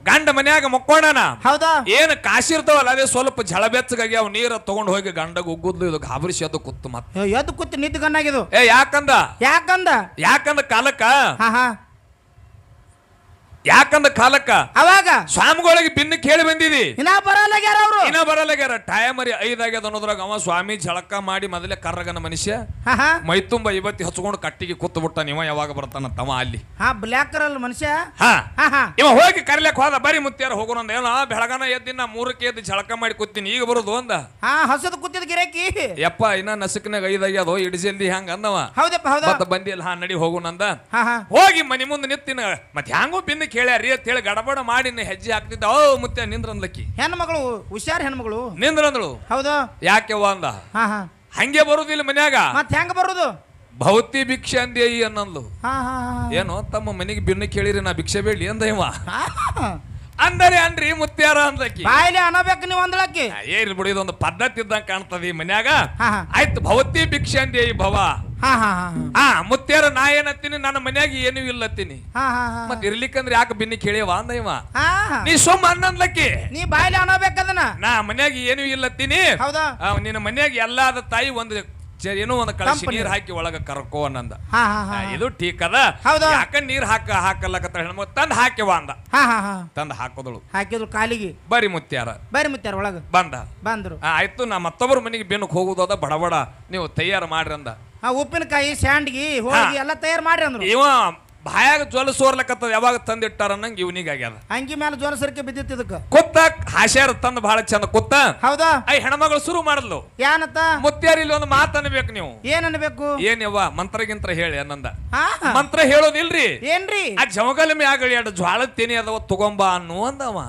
ಗಂಡ ಮನ್ಯಾಗ ಮಕ್ಕೊಂಡನ ಹೌದಾ ಏನ್ ಕಾಸಿರ್ತಾವಲ್ಲ ಅದೇ ಸ್ವಲ್ಪ ಝಳ ಬೆಚ್ಚಗಾಗಿ ಅವ್ ನೀರ ತಗೊಂಡ್ ಹೋಗಿ ಗಂಡಗ ಉಗ್ಗುದ್ಲು ಇದು ಗಾಬರಿಸಿ ಅದು ಕುತ್ತು ಮತ್ತೆ ಎದ್ದು ಕುತ್ತು ನಿದ್ದು ಗಣ್ಣಾಗಿದು ಯಾಕಂದ ಕಾಲಕ್ಕ ಅವಾಗ ಸ್ವಾಮಿಗಳಿಗೆ ಭಿನ್ನ ಕೇಳಿ ಬಂದಿದಿ ಇನ್ನ ಬರಲಾಗ್ಯಾರ ಟೈಮರಿ 5 ಆಗ್ಯದ ಅನ್ನೋದ್ರಾಗ ಅವ ಸ್ವಾಮಿ ಝಳಕ ಮಾಡಿ ಮೊದಲೇ ಕರ್ರಗನ ಮನುಷ್ಯ ಮೈ ತುಂಬ ಇವತ್ತಿ ಹಚ್ಕೊಂಡು ಕಟ್ಟಿಗೆ ಕೂತು ಬಿಟ್ಟ ನೀವ ಯಾವಾಗ ಬರ್ತಾನ ತವ ಅಲ್ಲಿ ಬ್ಲ್ಯಾಕ್ ಕರಲ್ ಮನುಷ್ಯ ಇವ ಹೋಗಿ ಕರಿಲಕ್ ಹೋದ ಬರೀ ಮುತ್ಯಾರ ಹೋಗೋಣ ಏನೋ ಬೆಳಗನ ಎದ್ದಿನ 3ಕ್ಕೆ ಎದ್ದು ಝಳಕ ಮಾಡಿ ಕೂತೀನಿ ಈಗ ಬರೋದು ಅಂದ ಹಸದ ಕೂತಿದ್ ಗಿರಾಕಿ ಯಪ್ಪ ಇನ್ನ ನಸಕ್ನಾಗ 5 ಆಗ್ಯದೋ ಇಡ್ ಜಲ್ದಿ ಹಂಗ ಅಂದವ ಹೌದಪ್ಪ ಬಂದಿಲ್ಲ ನಡಿ ಹೋಗೋಣಂದ ಹೋಗಿ ಮನಿ ಮುಂದೆ ನಿತ್ತಿನ ಮತ್ತೆ ಹ್ಯಾಂಗೋ ಭಿನ್ನ ಕೇಳ್ಯಾರಿ ಅಂತ ಹೇಳಿ ಗಡಬಡ ಮಾಡಿ ಹೆಜ್ಜೆ ಹಾಕ್ತಿದ್ದ ಮುತ್ಯ ನಿಂದ್ರಂದ್ಲಕ್ಕಿ ಹೆಣ್ಮಗಳು ಹುಷಾರ್ ಹೆಣ್ಮಗಳು ನಿಂದ್ರಂದಳು ಹೌದಾ ಯಾಕೆವ್ವ ಅಂದ ಹಂಗೆ ಬರುದಿಲ್ಲ ಮನ್ಯಾಗ ಮತ್ತೆ ಹೆಂಗ ಬರುದು ಭೌತಿ ಭಿಕ್ಷೆ ಅಂದೇಯಿ ಅನ್ನಂದ್ಲು ಏನೋ ತಮ್ಮ ಮನೆಗೆ ಭಿನ್ನ ಕೇಳಿರಿ ನಾ ಭಿಕ್ಷೆ ಬೇಡಿ ಅಂದ ಇವ ಅಂದರೆ ಅನ್ರಿ ಮುತ್ಯಾರ ಅಂದಕ್ಕಿ ಬಾಯಿಲೆ ಅನ್ನಬೇಕು ನೀವು ಅಂದಳಕ್ಕಿ ಏನ್ ಬಿಡಿ ಇದೊಂದು ಪದ್ಧತಿ ಇದ್ದಂಗ ಕಾಣ್ತದ ಈ ಮನ್ಯಾಗ ಆಯ್ತು ಭೌತಿ ಭಿಕ್ಷೆ ಅಂದೇಯಿ ಭವ ಮುತ್ಯಾರ ನಾ ಏನತ್ತೀನಿ ನನ್ನ ಮನ್ಯಾಗ ಏನು ಇಲ್ಲತ್ತೀನಿ ಮತ್ ಇರ್ಲಿಕ್ಕಂದ್ರೆ ಯಾಕೆ ಬಿನ್ನಿ ಕೇಳಿವ ಅಂದ ಇವ ನೀ ಸುಮ್ಮ ಅನ್ನನ್ಲಕ್ಕಿ ನೀ ಬಾಯಿಲೆ ಅನ್ನಬೇಕದನ್ನ ನಾ ಮನ್ಯಾಗ ಏನು ಇಲ್ಲತ್ತೀನಿ ನಿನ್ನ ಮನ್ಯಾಗ ಎಲ್ಲಾದ ತಾಯಿ ಒಂದು ಏನೋ ಒಂದು ಕಳಸಿ ನೀರ್ ಹಾಕಿ ಒಳಗ ಕರ್ಕೋ ಅನ್ನಂದ ಇದು ಟೀಕ್ ಅದ ಯಾಕ ನೀರ್ ಹಾಕಲ್ಲಕತ್ತ ಹೆಣ್ಮಕ್ ತಂದ್ ಹಾಕಿವ ಅಂದ ತಂದ್ ಹಾಕಿದ್ರು ಕಾಲಿಗೆ ಬರಿ ಮುತ್ಯಾರ ಒಳಗ ಬಂದ್ರು ಆಯ್ತು ನಾ ಮತ್ತೊಬ್ಬರ ಮನೆಗೆ ಬೆನ್ನಕ್ ಹೋಗುದದ ಬಡಬಡ ನೀವು ತಯಾರು ಮಾಡ್ರಿ ಅಂದ ಉಪ್ಪಿನಕಾಯಿ ಸ್ಯಾಂಡ್ಗಿ ಹೋಗಿ ಎಲ್ಲ ತಯಾರು ಮಾಡ್ರಿ ಅಂದ್ರು ಇವ ಬಾಯಾಗ ಜ್ವಲ ಸೋರ್ಲಕತ್ತದ ಯಾವಾಗ ತಂದಿಟ್ಟಾರ ಅನ್ನಂಗ ಇವನಿಗೆ ಆಗ್ಯದ ಅಂಗಿ ಮೇಲೆ ಜ್ವಲ ಸರಿಕೆ ಬಿದ್ದಿತ್ತು ಇದಕ್ಕ ಕುತ್ತ ಹಾಸ್ಯಾರ ತಂದ ಬಹಳ ಚಂದ ಕುತ್ತ ಹೌದಾ ಹೆಣ್ಮಗಳು ಶುರು ಮಾಡಿದ್ಲು ಏನತ್ತ ಮುತ್ಯಾರ ಇಲ್ಲಿ ಒಂದು ಮಾತು ಅನ್ಬೇಕು ನೀವು ಏನ್ ಅನ್ಬೇಕು ಏನ್ಯವ್ವ ಮಂತ್ರಗಿಂತ್ರ ಹೇಳಿ ಅನ್ನಂದ ಮಂತ್ರ ಹೇಳೋದಿಲ್ರಿ ಏನ್ರಿ ಆ ಜಮಗಲ ಮ್ಯಾಗ ಎರಡು ಜ್ವಾಳದ ತೇನಿ ಅದಾವ ತಗೊಂಬ ಅನ್ನು ಅಂದವ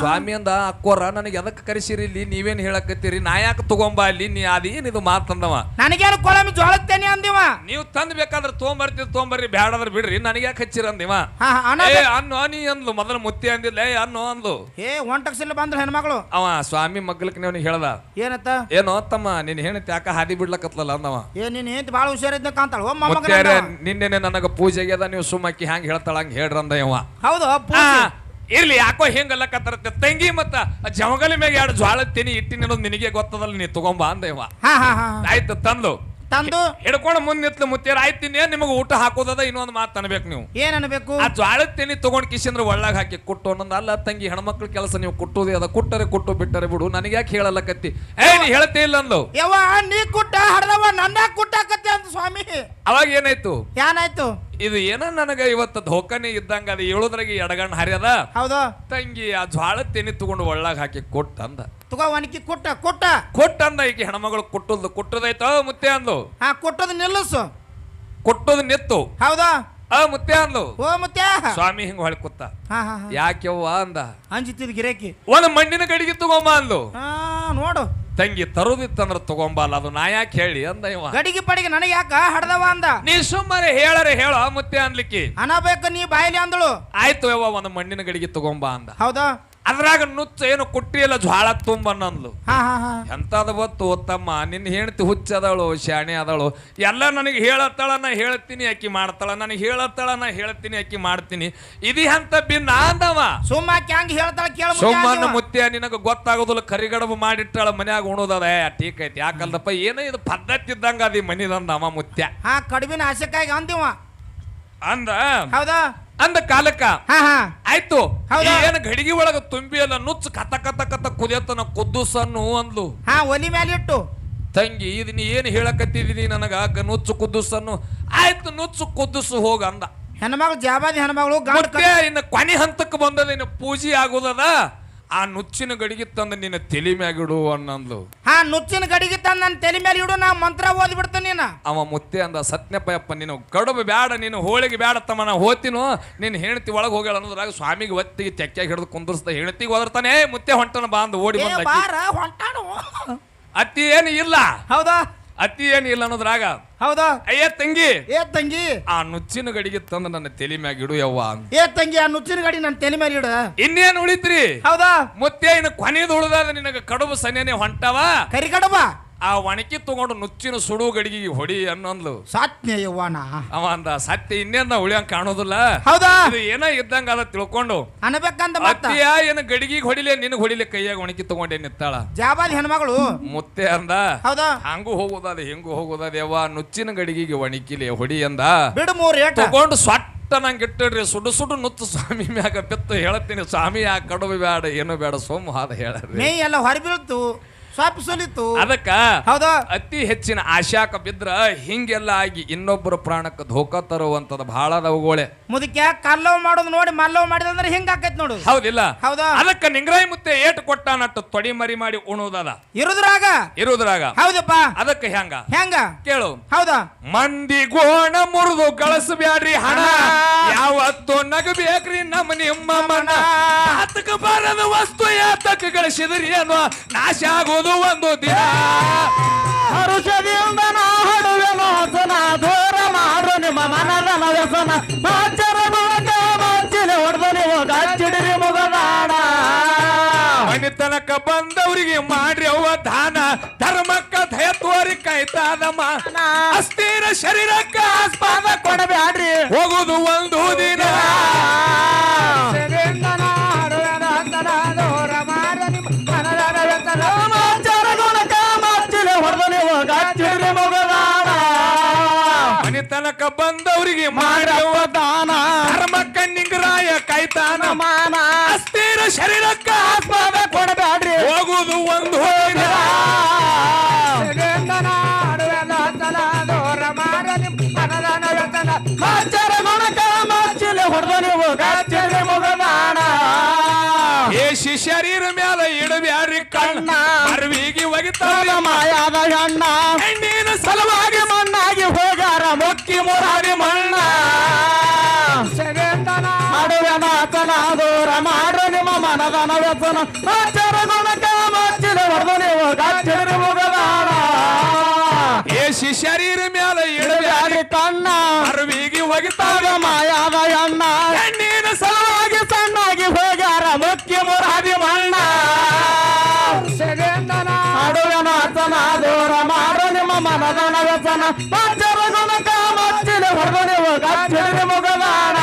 ಸ್ವಾಮಿ ಅಂದ ಅಕ್ಕೋರ ನನಗೆ ಎದಕ್ ಕರೆಸಿರಿ ಇಲ್ಲಿ ನೀವೇನ್ ಹೇಳಕತ್ತೀರಿ ನಾ ಯಾಕೆ ತಗೊಂಬ ಅಲ್ಲಿ ನೀ ಅದೇನಿದು ಮಾತಂದವ ನನಗೇನು ಕೊಳಮಿ ಜ್ವಾಳದ ತೇನಿ ಅಂದಿವ ನೀವು ತಂದ್ ಬೇಕಾದ್ರೆ ತೊಗೊಂಬರ್ರಿ ಬ್ಯಾಡಾದ್ರ ಬಿಡ್ರಿ ನನಗೆ ಯಾಕೆ ಹಚ್ಚಿರ ಅಂದಿವ ಅನ್ನು ನೀ ಅಂದ್ಲು ಮೊದಲು ಮುತ್ತಿ ಅಂದಿಲ್ಲ ಅನ್ನು ಅಂದ್ಲು ಒಂಟಕ್ಸಿಲ್ಲ ಬಂದ್ರು ಹೆಣ್ಮಗಳು ಅವ ಸ್ವಾಮಿ ಮಗ್ಲಕ್ ನೀವು ಹೇಳ್ದ ಏನತ್ತ ಏನೋ ತಮ್ಮ ನೀನ್ ಹೆಣತಿ ಯಾಕ ಹಾದಿ ಬಿಡ್ಲಕತ್ಲಲ್ಲ ಅಂದವ ನೀನ್ ಹೆಂತ ಬಾಳ ಹುಷಾರಿದ್ದ ಕಾಂತಾಳ ನಿನ್ನೆನೆ ನನಗ ಪೂಜೆಗೆ ಅದ ನೀವು ಸುಮ್ಮಕ್ಕಿ ಹ್ಯಾಂಗ ಹೇಳ್ತಾಳ ಹಂಗ ಹೇಳ್ರಂದ ಇವ ಹೌದು ಇರ್ಲಿ ಯಾಕೋ ಹಿಂಗಲ್ಲಕತ್ತರತ್ತೆ ತಂಗಿ ಮತ್ತ ಜಮಗಲಿ ಮ್ಯಾಗ ಎರಡು ಜ್ವಾಳ ತಿನಿ ಇಟ್ಟಿನ ನಿನಗೆ ಗೊತ್ತದಲ್ಲ ನೀ ತಗೊಂಬ ಅಂದ ಇವ ಆಯ್ತು ತಂದ್ಲು ತಂದು ಹಿಡ್ಕೊಂಡು ಮುಂದ್ ನಿತ್ಲು ಮುತ್ತೇರ ಆಯ್ತೀನಿ ನಿಮಗೆ ಊಟ ಹಾಕೋದದ ಇನ್ನೊಂದು ಮಾತು ಅನ್ಬೇಕು ನೀವು. ಏನ್ ಅನ್ಬೇಕು? ಆ ಜ್ವಾಳದ ತೆನಿ ತಗೊಂಡ್ ಕಿಶಂದ್ರ ಒಳ್ಳಾಗ ಹಾಕಿ ಕುಟ್ಟು ಅನ್ನೊಂದು. ಅಲ್ಲ ತಂಗಿ ಹೆಣ್ಮಕ್ಳ ಕೆಲಸ ನೀವು ಕುಟ್ಟೋದೇ ಅದ. ಕುಟ್ಟರೆ ಕುಟ್ಟು ಬಿಟ್ಟರೆ ಬಿಡು, ನನಗೆ ಯಾಕೆ ಹೇಳಲ್ಲ ಕತ್ತಿ? ನೀ ಹೇಳ್ತೇ ಇಲ್ಲ ಅಂದು. ಯವ್ವ ನೀ ಕುಟ್ಟ ಹಡ್ದವ ನನ್ನ ಕುಟ್ಟಾಕತ್ತೆ ಅಂತ ಸ್ವಾಮಿ. ಅವಾಗ ಏನಾಯ್ತು? ಏನಾಯ್ತು? ಇದು ಏನ ನನಗ ಇವತ್ತು ಧೋಕನೆ ಇದ್ದಂಗ ಅದು ಏಳುದ್ರಾಗ ಎಡಗಣ್ಣ ಹರಿಯದ. ಹೌದು ತಂಗಿ ಆ ಜ್ವಾಳದ ತೆನಿ ತಗೊಂಡು ಒಳ್ಳಾಗ ಹಾಕಿ ಕೊಟ್ಟ ಅಂದ. ತಗೋ ಒಣಕಿ ಕುಟ್ಟ ಕುಟ್ಟ ಕೊಟ್ಟಂದ ಈಕೆ ಹೆಣ್ಮಗಳು ಕುಟ್ಟುದೈತೋ ಮುತ್ತೆ ಅಂದು. ಹಾ ಕುಟ್ಟದ ನಿಲ್ಲಿಸು. ಕೊಟ್ಟೋದು ನಿತ್ತು. ಹೌದಾ ಮುತ್ತೆ ಅಂದು. ಓ ಮುತ್ಯ ಸ್ವಾಮಿ ಹಿಂಗ ಹೊಳಿ ಕೂತ. ಯಾಕೆವ್ವ ಅಂದ. ಅಂಜಿತಿದ್ ಗಿರೇಕಿ ಒಂದು ಮಣ್ಣಿನ ಗಡಿಗೆ ತಗೊಂಬ ಅಂದು. ನೋಡು ತಂಗಿ ತರುದಿತ್ತಂದ್ರ ತಗೊಂಬಲ್ಲ, ಅದು ನಾ ಯಾಕೆ ಹೇಳಿ ಅಂದ ಇವ. ಗಡಿಗೆ ಪಡಿಗೆ ನನಗೆ ಯಾಕ ಹಡ್ದವ ಅಂದ. ನೀ ಸುಮ್ಮನೆ ಹೇಳರೆ ಹೇಳೋ ಮುತ್ತೆ ಅನ್ಲಿಕ್ಕೆ. ಅನ್ನಬೇಕು ನೀ ಬಾಯಿಲಿ ಅಂದಳು. ಆಯ್ತು ಯವ್ವ ಒಂದು ಮಣ್ಣಿನ ಗಡಿಗೆ ತಗೊಂಬ ಅಂದ. ಹೌದಾ ಅದ್ರಾಗ ನುಚ್ಚ ಏನು ಕುಟ್ಟಿಯಲ್ಲ ಜ್ವಾಳ ತುಂಬನ್ನಂದ್ಲು. ಎಂತದ ಬತ್ತು ಓತ್ತಮ್ಮ, ನಿನ್ನ ಹೆಂಡತಿ ಹುಚ್ಚದಳು ಶಾಣೆ ಅದಳು. ಎಲ್ಲ ನನಗೆ ಹೇಳತ್ತಾಳ ನಾ ಹೇಳ್ತೀನಿ ಅಕ್ಕಿ ಮಾಡ್ತಾಳ, ನನಗೆ ಹೇಳತ್ತಾಳ ನಾ ಹೇಳ್ತೀನಿ ಅಕ್ಕಿ ಮಾಡ್ತೀನಿ. ಇದಿ ಅಂತ ಬಿನ್ನ ಅಂದವ. ಸುಮ್ಮಾಕಿ ಹಂಗ ಹೇಳ್ತಾಳ ಕೇಳ. ಸುಮ್ಮನ ಮುತ್ಯ ನಿನಗ ಗೊತ್ತಾಗೋದಿಲ್ಲ, ಕರಿಗಡಬು ಮಾಡಿಟ್ಟಾಳ ಮನ್ಯಾಗ ಉಣೋದದ. ಟೀಕ್ ಐತಿ ಯಾಕಲ್ದಪ್ಪ ಏನೋ ಇದು ಪದ್ಧತಿ ಇದ್ದಂಗ ಅದಿ ಮನಿದಂದವ ಮುತ್ಯ. ಕಡಿಮಿನ ಆಸಕ್ಕಾಗಿ ಅಂದಿವ ಅಂದ. ಹೌದಾ ಅಂದ ಕಾಲಕ್ಕ ಆಯ್ತು ಏನ್ ಗಡಿಗೆ ಒಳಗ ತುಂಬಿ ಅಲ್ಲ ನುಚ್ಚು ಕತ ಕತ ಕತ ಕುದಿಯತನ ಕುದ್ದುಸನ್ನು ಅಂದ್ಲು. ಒಲಿ ಮೇಲೆ ಇಟ್ಟು ತಂಗಿ ಇದು ನೀ ಏನ್ ಹೇಳಕತ್ತಿದೀನಿ ನನಗ ನುಚ್ಚು ಕುದ್ದುಸನ್ನು. ಆಯ್ತು ನುಚ್ಚು ಕುದ್ದುಸು ಹೋಗ ಅಂದ. ಹೆಣ್ಮಗಳು ಜಾಬಾದಿ ಹೆಣ್ಮಗಳು ಇನ್ನು ಕೊನೆ ಹಂತಕ್ಕೆ ಬಂದದ, ಇನ್ನು ಪೂಜೆ ಆಗುದದ. ಆ ನುಚ್ಚಿನ ಗಡಿಗೆ ತಂದ ನಿನ್ನ ತಲೆ ಮ್ಯಾಗಿಡು ಅನ್ನಂದ್ಲು. ನುಚ್ಚಿನ ಗಡಿಗೆ ತಂದ ನನ್ನ ತಲೆ ಮೇಲೆ ಇಡು, ನಾ ಮಂತ್ರ ಓದಿ ಬಿಡ್ತಾನ. ನೀನ ಅವ ಮುತ್ತೆ ಅಂದ. ಸತ್ಯಪ್ಪಯಪ್ಪ ನೀನು ಕಡುಬು ಬ್ಯಾಡ, ನೀನು ಹೋಳಿಗೆ ಬ್ಯಾಡ ತಮ್ಮ, ನಾ ಹೋತಿನು. ನಿನ್ನ ಹೆಂಡತಿ ಒಳಗೆ ಹೋಗ್ಯಾಳ ಅನ್ನೋದ್ರಾಗ ಸ್ವಾಮಿಗೆ ಒತ್ತಿಗೆ ತೆಕ್ಕಾಗಿ ಹಿಡಿದು ಕುಂದರ್ಸ್ದ. ಹೆಂಡತಿಗೆ ಹೋದರ್ತಾನೆ ಮುತ್ತೆ ಹೊಂಟನ ಬಾಂದ್ ಓಡಿ ಬಂದ. ಅತ್ತಿ ಏನು ಇಲ್ಲ. ಹೌದಾ ಅತ್ತಿ ಏನು ಇಲ್ಲ ಅನ್ನೋದ್ರಾಗ. ಹೌದಾ ಅಯ್ಯ ತಂಗಿ ತಂಗಿ ಆ ನುಚ್ಚಿನ ಗಡಿಗೆ ತಂದು ನನ್ನ ತಲೆ ಮ್ಯಾಗ ಇಡು ಯವ್ವ. ತಂಗಿ ಆ ನುಚ್ಚಿನ ಗಡಿ ನನ್ನ ತಲೆ ಮೇಲೆ ಇಡು. ಇನ್ನೇನು ಉಳಿತ್ರಿ? ಹೌದಾ ಮುತ್ತೆ ಇನ್ನು ಕೊನೆದು ಉಳಿದಾದ ನಿನಗ ಕಡುಬು ಸನೇನೆ ಹೊಂಟವ. ಕರಿ ಕಡುಬ ಆ ಒಣಕಿ ತಗೊಂಡು ನುಚ್ಚಿನ ಸುಡು ಗಡಿಗೆ ಹೊಡಿ ಅನ್ನೊಂದ್ಲು. ಸಾತ್ಯವ್ವನ ಅವ ಅಂದ. ಸತ್ಯ ಇನ್ನೇಂದ ಉಳಿಯಂಗ್ ಕಾಣೋದಿಲ್ಲ. ಹೌದಾ ಇದು ಏನೋ ಇದ್ದಂಗ ಅದ ತಿಳ್ಕೊಂಡು ಅನ್ಬೇಕಂತ ಅತ್ತಿಯ ಏನು ಗಡಿಗೆ ಹೊಡಿಲೆ ನಿನಗ್ ಹೊಡಿಲೆ ಕೈಯಾಗ ಒಣಕಿ ತಗೊಂಡೆ ನಿತ್ತಾಳ. ಜಾಬಾದಿ ಹೆಣ್ಮಗಳು ಮುತ್ತೆ ಅಂದ. ಹೌದಾ ಹಂಗು ಹೋಗುದದ ಹಿಂಗು ಹೋಗುದದ ಯವ್ವ, ನುಚ್ಚಿನ ಗಡಿಗೆ ಒಣಕಿಲೆ ಹೊಡಿ ಅಂದ. ಬಿಡು ಮೂರ್ ತಗೊಂಡು ಸೊಟ್ಟ ನಂಗೆ ಇಟ್ಟಿಡ್ರಿ ಸುಡು ಸುಡು ನುಚ್ಚು ಸ್ವಾಮಿ ಮ್ಯಾಗ ಬಿತ್ತು. ಹೇಳ್ತೀನಿ ಸ್ವಾಮಿ ಆ ಕಡುಬು ಬೇಡ ಏನು ಬೇಡ ಸೋಮು ಹಾದ ಹೇಳ್ರಿ. ಮೇ ಎಲ್ಲ ಹೊರಬೀಳ್ತು ಸ್ವಲ್ಪ ಸುಲಿತು. ಅದಕ್ಕ ಹೌದಾ ಅತಿ ಹೆಚ್ಚಿನ ಆಶಾಕ ಬಿದ್ರ ಹಿಂಗೆಲ್ಲ ಆಗಿ ಇನ್ನೊಬ್ಬರ ಪ್ರಾಣಕ್ಕೆ ಧೋಕಾ ತರುವಂತದ ಬಹಳ ಅವುಗಳೇ. ಮುದಕ್ಕೆ ಕಲ್ಲವ್ ಮಾಡೋದು ನೋಡಿ ಮಲ್ಲವ್ ಮಾಡಿದಂದ್ರೆ ಹಿಂಗ ಆಕೈತಿ ನೋಡು. ಹೌದಿಲ್ಲ? ಹೌದಾ ಅದಕ್ಕ ನಿಂಗ್ರಾಯಿ ಮುತ್ತೆ ಏಟು ಕೊಟ್ಟ ನಟ್ಟು ತೊಡಿ ಮರಿ ಮಾಡಿ ಉಣುವುದದ ಇರುದ್ರಾಗ. ಹೌದಪ್ಪ ಅದಕ್ಕ ಹೆಂಗ ಕೇಳು. ಹೌದಾ ಮಂದಿ ಗೋಣ ಮುರಿದು ಗಳಿಸಬ್ಯಾಡ್ರಿ ಹಣ, ಯಾವತ್ತು ನಗಬೇಕ್ರಿ ನಮ್ಮ ನಿಮ್ಮ ಮನ. ಆತಕ ಬರದ ವಸ್ತು ಯಾತಕ ಗಳಿಸಿದ್ರಿ ಅನ್ನೋ ನಾಶ ಆಗೋದು ಒಂದು ದಿನ. ಹರುಷದಿಂದ ನಾ ಹಾಡುವೆನು ಹಸನ, ದೂರ ಮಾಡು ನಿಮ್ಮ ಮನದ ವ್ಯಸನ. ಹೊಡೆದು ನೀವು ಗಚ್ಚಿಡಿರಿ ಮುಗದಾಡ. ಮನಿತನಕ ಬಂದವರಿಗೆ ಮಾಡ್ರಿ ಅವ್ವ ದಾನ, ಧರ್ಮಕ್ಕ ದಯ ತೋರಿ ಕಾಯ್ತಾದಮ್ಮ. ಅಸ್ಥಿರ ಶರೀರಕ್ಕ ಆಸ್ಪಾದ ಕೊಡಬ್ಯಾಡ್ರಿ, ಹೋಗುದು ಒಂದು ದಿನ. ಮನಿತನಕ ಬಂದವರಿಗೆ ಮಾಡ್ರವ್ವ ದಾನ, ಧರ್ಮಕ್ಕ ನಿಂಗರಾಯ ಕಾಯ್ತಾನ ಮಾನ. ಅಸ್ಥಿರ ಶರೀರಕ್ಕ ಆಸ್ಪಾದ ಕೊಡಬ್ಯಾಡ್ರಿ, ಹೋಗುದು ಒಂದು ದಿನ. ಏಸಿ ಶರೀರ ಮ್ಯಾಲ ಇಡಬ್ಯಾಡ್ರಿ ಕಣ್ಣ, ಅರ್ವಿಗೆ ಒಗಿತಾರ ಮಾಯಾದ ಹೆಣ್ಣ. ಹೆಣ್ಣಿನ ಸಲುವಾಗಿ ಮಣ್ಣಾಗಿ ಹೋಗಾರ ಮೊಕ್ಕಿ ಮುರಾರಿ ಮಣ್ಣ. ಮಾಡುವೆನಾತನ ದೂರ ಮಾಡು ನಿಮ್ಮ ಮನದನ ವ್ಯಸನ. ಆಚಾರ ಗುಣಕ ಮಚ್ಚಿಲೆ ಹೊಡೆದು ನೀವು ಗಚ್ಚಿರಿ ಮುಗದಾಡ. ಏಸಿ ಶರೀರ ಮ್ಯಾಲ ಇಡಬ್ಯಾಡ್ರಿ ಕಣ್ಣ, ಅರ್ವಿಗೆ ಒಗಿತಾರ ಮಾಯಾದ ಹೆಣ್ಣ. ಹೆಣ್ಣಿನ ಸಲುವಾಗಿ ಸಣ್ಣಾಗಿ ಹೋಗಾರ ಮೊಕ್ಕಿ ಮುರಾರಿ ಮಣ್ಣ. ಮಾಡುವೆನಾತನ ದೂರ ಮಾಡು ನಿಮ್ಮ ಮನದನ ವ್ಯಸನ. ಆಚಾರ ಗುಣಕ ಮಚ್ಚಿಲೆ ಹೊಡೆದು ನೀವು ಗಚ್ಚಿರಿ ಮುಗದಾಡ.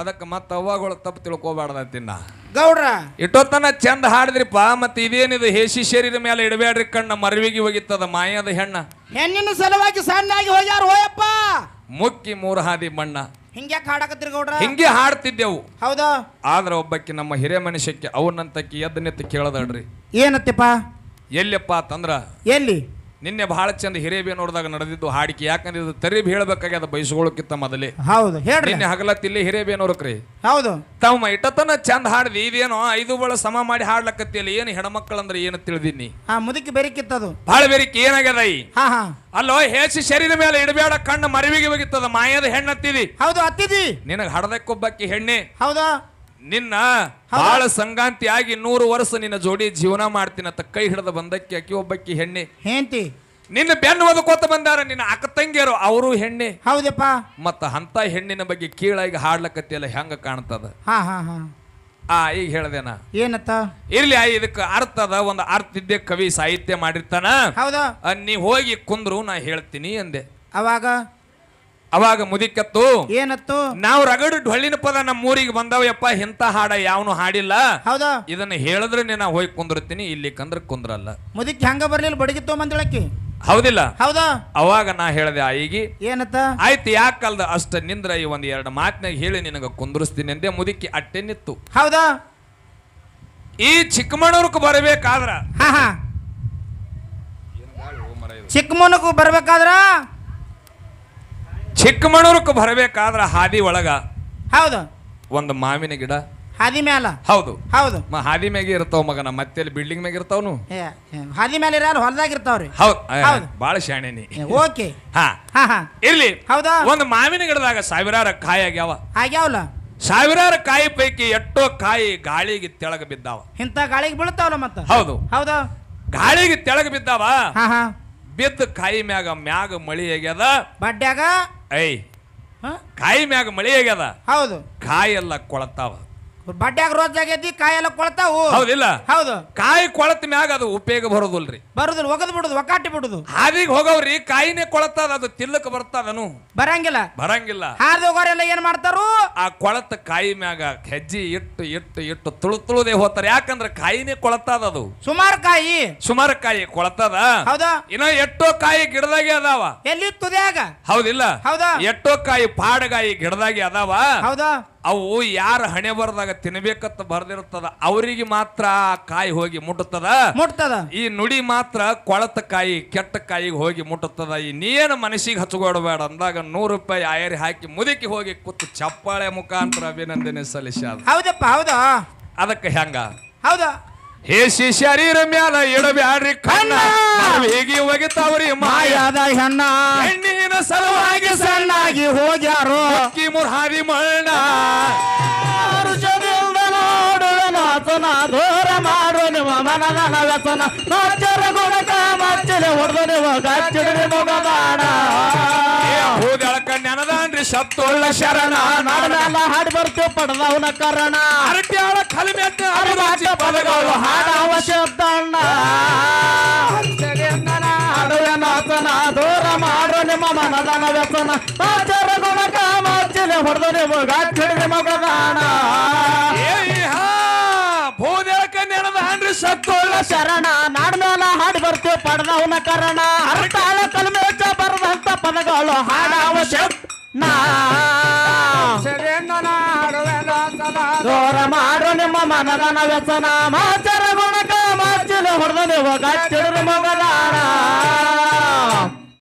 ಅದಕ್ಕೆ ಮತ್ತ ಅವ್ವಗಳು ತಪ್ಪು ತಿಳ್ಕೊಬಾರ್ದತ್ತಿನ ಗೌಡ್ರ. ಇಟ್ಟೊತ್ತನ ಚಂದ ಹಾಡಿದ್ರಿಪ್ಪ. ಮತ್ತೆ ಇದೇನಿದು ಹೇಸಿ ಶರೀರ ಮೇಲೆ ಇಡಬೇಡ್ರಿ ಕಣ್ಣ, ಮರವಿಗೆ ಹೋಗಿತ್ತದ ಮಾಯದ ಹೆಣ್ಣ. ಹೆಣ್ಣಿನ ಸಲುವಾಗಿ ಸಣ್ಣಾಗಿ ಹೋಗ್ಯಾರ ಹೋಯಪ್ಪ. ಮುಕ್ಕಿ 3 ಹಾದಿ ಬಣ್ಣ ಹಿಂಗ್ಯಾಕ್ ಹಾಡಕತ್ತೀರಿ ಗೌಡ್ರ? ಹಿಂಗೆ ಹಾಡ್ತಿದ್ದೆವು. ಹೌದಾ? ಆದ್ರೆ ಒಬ್ಬಕ್ಕೆ ನಮ್ಮ ಹಿರಿಯ ಮನುಷ್ಯಕ್ಕೆ ಅವನಂತಕ್ಕೆ ಎದ್ದು ನಿಂತು ಕೇಳದಡ್ರಿ. ಏನತ್ತಪ್ಪ? ಎಲ್ಲಿಯಪ್ಪ ಅಂತಂದ್ರ ಎಲ್ಲಿ? ನಿನ್ನೆ ಬಹಳ ಚಂದ ಹಿರೇಬೇನೋರ್ದಾಗ ನಡೆದಿದ್ದು ಹಾಡಿಕೆ. ಯಾಕಂದ್ರೆ ಇದು ತರಿಬ್ ಹೇಳ್ಬೇಕಾಗ್ಯದ ಬಯಸ್ಕೊಳ್ಳೋಕ್ಕಿಂತ ಮೊದಲೇ. ಹೌದು ಹೇಳ್ರಿ. ನಿನ್ನೆ ಹಗಲತ್ತಿಲ್ಲಿ ಹಿರೇಬೇನೋರ್ಕ್ರಿ. ಹೌದು. ತಮ್ಮ ಇಟ್ಟತನ ಚಂದ ಹಾಡ್ದಿ. ಇದೇನೋ 5 ಬಳ ಸಮ ಮಾಡಿ ಹಾಡ್ಲಕತ್ತಿಲ್ಲ. ಏನು ಹೆಣ್ಮಕ್ಳಂದ್ರೆ ಏನು ತಿಳಿದಿನಿ. ಮುದುಕಿ ಬೆರಿಕಿತ್ತದು. ಬಹಳ ಬೆರಿಕಿ ಏನಾಗ್ಯದ ಈ? ಹಾ ಅಲ್ಲೋ ಹೇಸಿ ಶರೀರ ಮೇಲೆ ಇಡಬೇಡ, ಕಣ್ಣು ಮರಿವಿಗೆ ಹೋಗಿತ್ತದ. ಮಾಯದ ಹೆಣ್ಣತ್ತಿದಿ. ಹೌದು ಅತ್ತಿದಿ. ನಿನಗ ಹಡದಕ್ಕೊಬ್ಬಕ್ಕಿ ಹೆಣ್ಣೆ. ಹೌದಾ? ನಿನ್ನ ಬಹಳ ಸಂಗಾಂತಿ ಆಗಿ 100 ವರ್ಷ ನಿನ್ನ ಜೋಡಿ ಜೀವನ ಮಾಡ್ತೀನಂತ ಕೈ ಹಿಡಿದ ಬಂದಕ್ಕೆ ಅಕ್ಕಿ ಒಬ್ಬಕ್ಕಿ ಹೆಣ್ಣೆ. ಹೆಂತಿ ನಿನ್ನ ಬೆನ್ನು ಓದಕೋತ ಬಂದಾರ ನಿನ್ನ ಅಕ್ಕ ತಂಗಿಯರು, ಅವರು ಹೆಣ್ಣೆ. ಹೌದಪ್ಪ. ಮತ್ತ ಅಂತ ಹೆಣ್ಣಿನ ಬಗ್ಗೆ ಕೀಳಾಗಿ ಹಾಡ್ಲಕತ್ತಿಯಲ್ಲ, ಹೆಂಗ ಕಾಣ್ತದ? ಈಗ ಹೇಳ್ದೇನ ಏನತ್ತ? ಇರ್ಲಿ, ಇದಕ್ಕೆ ಅರ್ಥ ಅದ. ಒಂದು ಅರ್ಥ ಇದ್ದೆ ಕವಿ ಸಾಹಿತ್ಯ ಮಾಡಿರ್ತಾನ. ಹೌದಾ? ನೀ ಹೋಗಿ ಕುಂದ್ರು, ನಾ ಹೇಳ್ತೀನಿ ಅಂದೆ. ಅವಾಗ ಮುದಿಕತ್ತು ಏನತ್ತು? ನಾವು ರಗಡು ಢೊಳ್ಳಿನ ಪದ ನಮ್ಮ ಊರಿಗೆ ಬಂದವಯಪ್ಪ, ಇಂತ ಹಾಡ ಯಾವನು ಹಾಡಿಲ್ಲ. ಹೌದಾ? ಇದನ್ನ ಹೇಳಿದ್ರೆ ನಾ ಹೋಗಿ ಕುಂದಿರ್ತೀನಿ, ಇಲ್ಲಿ ಕಂದ್ರ ಕುಂದ್ರಲ್ಲ. ಮುದಿಕ್ ಹೆಂಗ ಬರ್ಲಿಲ್ಲ ಬಡಗಿತ್ತು ಮಂದಳಕ್ಕೆ? ಹೌದಿಲ್ಲ? ಹೌದಾ? ಅವಾಗ ನಾ ಹೇಳ್ದೆ ಆಯಿಗಿ. ಏನತ್ತ? ಆಯ್ತು, ಯಾಕಲ್ದ ಅಷ್ಟ ನಿಂದ್ರ ಈ 1-2 ಮಾತಿನಾಗ ಹೇಳಿ ನಿನಗ ಕುಂದ್ರಿಸ್ತೀನಿ ಅಂದೆ. ಮುದುಕಿ ಅಟ್ಟೆ ನಿತ್ತು. ಹೌದಾ? ಈ ಚಿಕ್ಕಮಗಳೂರ್ಕ್ ಬರ್ಬೇಕಾದ್ರ ಚಿಕ್ಕಮನೂರ್ಕು ಬರ್ಬೇಕಾದ್ರ ಚಿಕ್ಕಮಗಳೂರ್ಕ್ ಬರ್ಬೇಕಾದ್ರ ಹಾದಿ ಒಳಗ ಹೌದು ಒಂದು ಮಾವಿನ ಗಿಡ. ಹಾದಿ ಮ್ಯಾಲ? ಹೌದು ಹೌದು. ಹಾದಿ ಮ್ಯಾಗ ಇರ್ತಾವ ಮಗನ, ಮತ್ತೆ ಬಿಲ್ಡಿಂಗ್ ಮ್ಯಾಗ ಇರ್ತಾವನು. ಹಾದಿ ಮೇಲೆ ಇರಲ್ಲ, ಹೊಲದಾಗ ಇರ್ತಾವ್ರಿ. ಹೌದು, ಬಾಳ ಶಾಣೆನಿ. ಓಕೆ. ಇರ್ಲಿ. ಹೌದಾ? ಒಂದು ಮಾವಿನ ಗಿಡದಾಗ ಸಾವಿರಾರು ಕಾಯಿ ಆಗ್ಯಾವ. ಆಗ್ಯಾವಲ್ಲ? ಸಾವಿರಾರು ಕಾಯಿ ಪೈಕಿ ಎಷ್ಟೋ ಕಾಯಿ ಗಾಳಿಗೆ ತೆಳಗ ಬಿದ್ದಾವ. ಇಂತ ಗಾಳಿಗೆ ಬೀಳ್ತಾವಲ್ಲ ಮತ್ತ? ಹೌದು. ಹೌದಾ? ಗಾಳಿಗೆ ತೆಳಗ ಬಿದ್ದಾವ. ಬಿದ್ದ ಕಾಯಿ ಮ್ಯಾಗ ಮಳಿ ಆಗ್ಯದ. ಬಡ್ಡ್ಯಾಗ ಕಾಯಿ ಮ್ಯಾಗ ಮಳಿ ಆಗ್ಯದ. ಹೌದು. ಕಾಯಿ ಎಲ್ಲ ಕೊಳತಾವ. ಬಡ್ಡ್ಯಾಗ ರೋಜ್ ಆಗೈತಿ, ಕಾಯಿ ಎಲ್ಲ ಕೊಳತಾವು. ಹೌದಿಲ್ಲ? ಹೌದು. ಕಾಯಿ ಕೊಳತ ಮ್ಯಾಗ ಅದು ಉಪಯೋಗ ಬರೋದಿಲ್ರಿ. ಬರುದಿಲ್ಲ, ಒಗದ್ ಬಿಡುದು, ಒಕ್ಕಾಟಿ ಬಿಡುದು. ಹಾದಿಗೆ ಹೋಗವ್ರಿ, ಕಾಯಿನೇ ಕೊಳತದ, ಅದು ತಿಲ್ಲಕ್ ಬರ್ತದನು? ಬರಂಗಿಲ್ಲ. ಹಾದಿ ಹೋಗೋರೆಲ್ಲ ಏನ್ ಮಾಡ್ತಾರು? ಆ ಕೊಳತ ಕಾಯಿ ಮ್ಯಾಗ ಹೆಜ್ಜೆ ಇಟ್ಟು ತುಳುದೇ ಹೋಗ್ತಾರ. ಯಾಕಂದ್ರ ಕಾಯಿನೇ ಕೊಳತದ. ಅದು ಸುಮಾರು ಕಾಯಿ ಕೊಳತದ. ಹೌದಾ? ಇನ್ನ ಎಷ್ಟೋ ಕಾಯಿ ಗಿಡದಾಗೆ ಅದಾವ. ಎಲ್ಲಿ ತುದಿಯಾಗ? ಹೌದಿಲ್ಲ? ಹೌದಾ? ಎಷ್ಟೋ ಕಾಯಿ ಪಾಡಗಾಯಿ ಗಿಡದಾಗೆ ಅದಾವ. ಹೌದಾ? ಅವು ಯಾರ ಹಣೆ ಬರ್ದಾಗ ತಿನ್ಬೇಕಂತ ಬರ್ದಿರ್ತದ, ಅವರಿಗೆ ಮಾತ್ರ ಕಾಯಿ ಹೋಗಿ ಮುಟ್ಟುತ್ತದ. ಈ ನುಡಿ ಮಾತ್ರ ಕೊಳತ ಕಾಯಿ ಕೆಟ್ಟ ಕಾಯಿಗೆ ಹೋಗಿ ಮುಟ್ಟುತ್ತದ. ಈ ನೀನು ಮನಸ್ಸಿಗೆ ಹಚ್ಕೊಡ್ಬೇಡ ಅಂದಾಗ 100 ರೂಪಾಯಿ ಆಯರಿ ಹಾಕಿ ಮುದುಕಿ ಹೋಗಿ ಕೂತು ಚಪ್ಪಾಳೆ ಮುಖಾಂತರ ಅಭಿನಂದನೆ ಸಲ್ಲಿಸ್ಯಾದ. ಹೌದಪ್ಪ. ಹೌದಾ? ಅದಕ್ಕೆ ಹೆಂಗ? ಹೌದಾ? ಹೇಸಿ ಶರೀರ ಮ್ಯಾಲ ಇಡಬ್ಯಾಡ್ರಿ ಕಣ್ಣ, ಹೇಗೆ ಒಗಿತಾವ್ರಿ ಮಾಯಾದ ಹೆಣ್ಣ. ಹೆಣ್ಣಿನ ಸಲುವಾಗಿ ಸಣ್ಣಾಗಿ ಹೋಗ್ಯಾರೋ ಅಕ್ಕಿ 3 ಹಾದಿ ಮಣ್ಣ. ದೂರ ಮಾಡೋ ನಿಮ್ಮ ಮನದ ವ್ಯಸನ, ನಾಚರ ಗುಣಕ ಮಚ್ಚಲೆ ಹೊಡೆದು ನೀವು ಗಚ್ಚಿಡ್ರಿ ಮುಗದಾಣ. ಹೂದೆಳಕ ನೆನದಾನ್ರಿ ಸತ್ತೊಳ್ಳ ಶರಣ, ನಾಡನೆಲ್ಲ ಹಾಡಿ ಬರ್ತೀವಿ ಪಡೆದವನ ಕರಣ. ಅರಟ್ಯಾಳ ಕಲಿಮೆತ್ತ ಅರವಾಚಿ ಪದಗಳು ಹಾಡವ ಶಬ್ದಣ್ಣ. ಹಾಡುವೆ ನಾಚನ ದೂರ ಮಾಡೋ ನಿಮ್ಮ ಮನದ ವ್ಯಸನ, ನಾಚರ ಗುಣಕ ಮಚ್ಚಲೆ ಹೊಡೆದು ನೀವು ಗಚ್ಚಿಡ್ರಿ ಮುಗದಾಣ. ಸತ್ತೋಳ ಶರಣ, ನಾಡ್ಮೇಲ ಹಾಡಿ ಬರ್ತೀವಿ ಪಡೆದವನ ಕರಣ. ಹರಟಾಳ ಕಲ್ಮೇಚ ಬರದಂತ ಪದಗಳು ಹಾಡವ ಶಬ್ದ. ದೂರ ಮಾಡು ನಿಮ್ಮ ಮನದನ ವ್ಯಸನ, ಮಾಚರ ಗುಣಕ ಮಾಚಿಲು ಹೊಡೆದ ನೀವು ಗಚ್ಚಿಡ್ರಿ ಮುಗದಾಣ.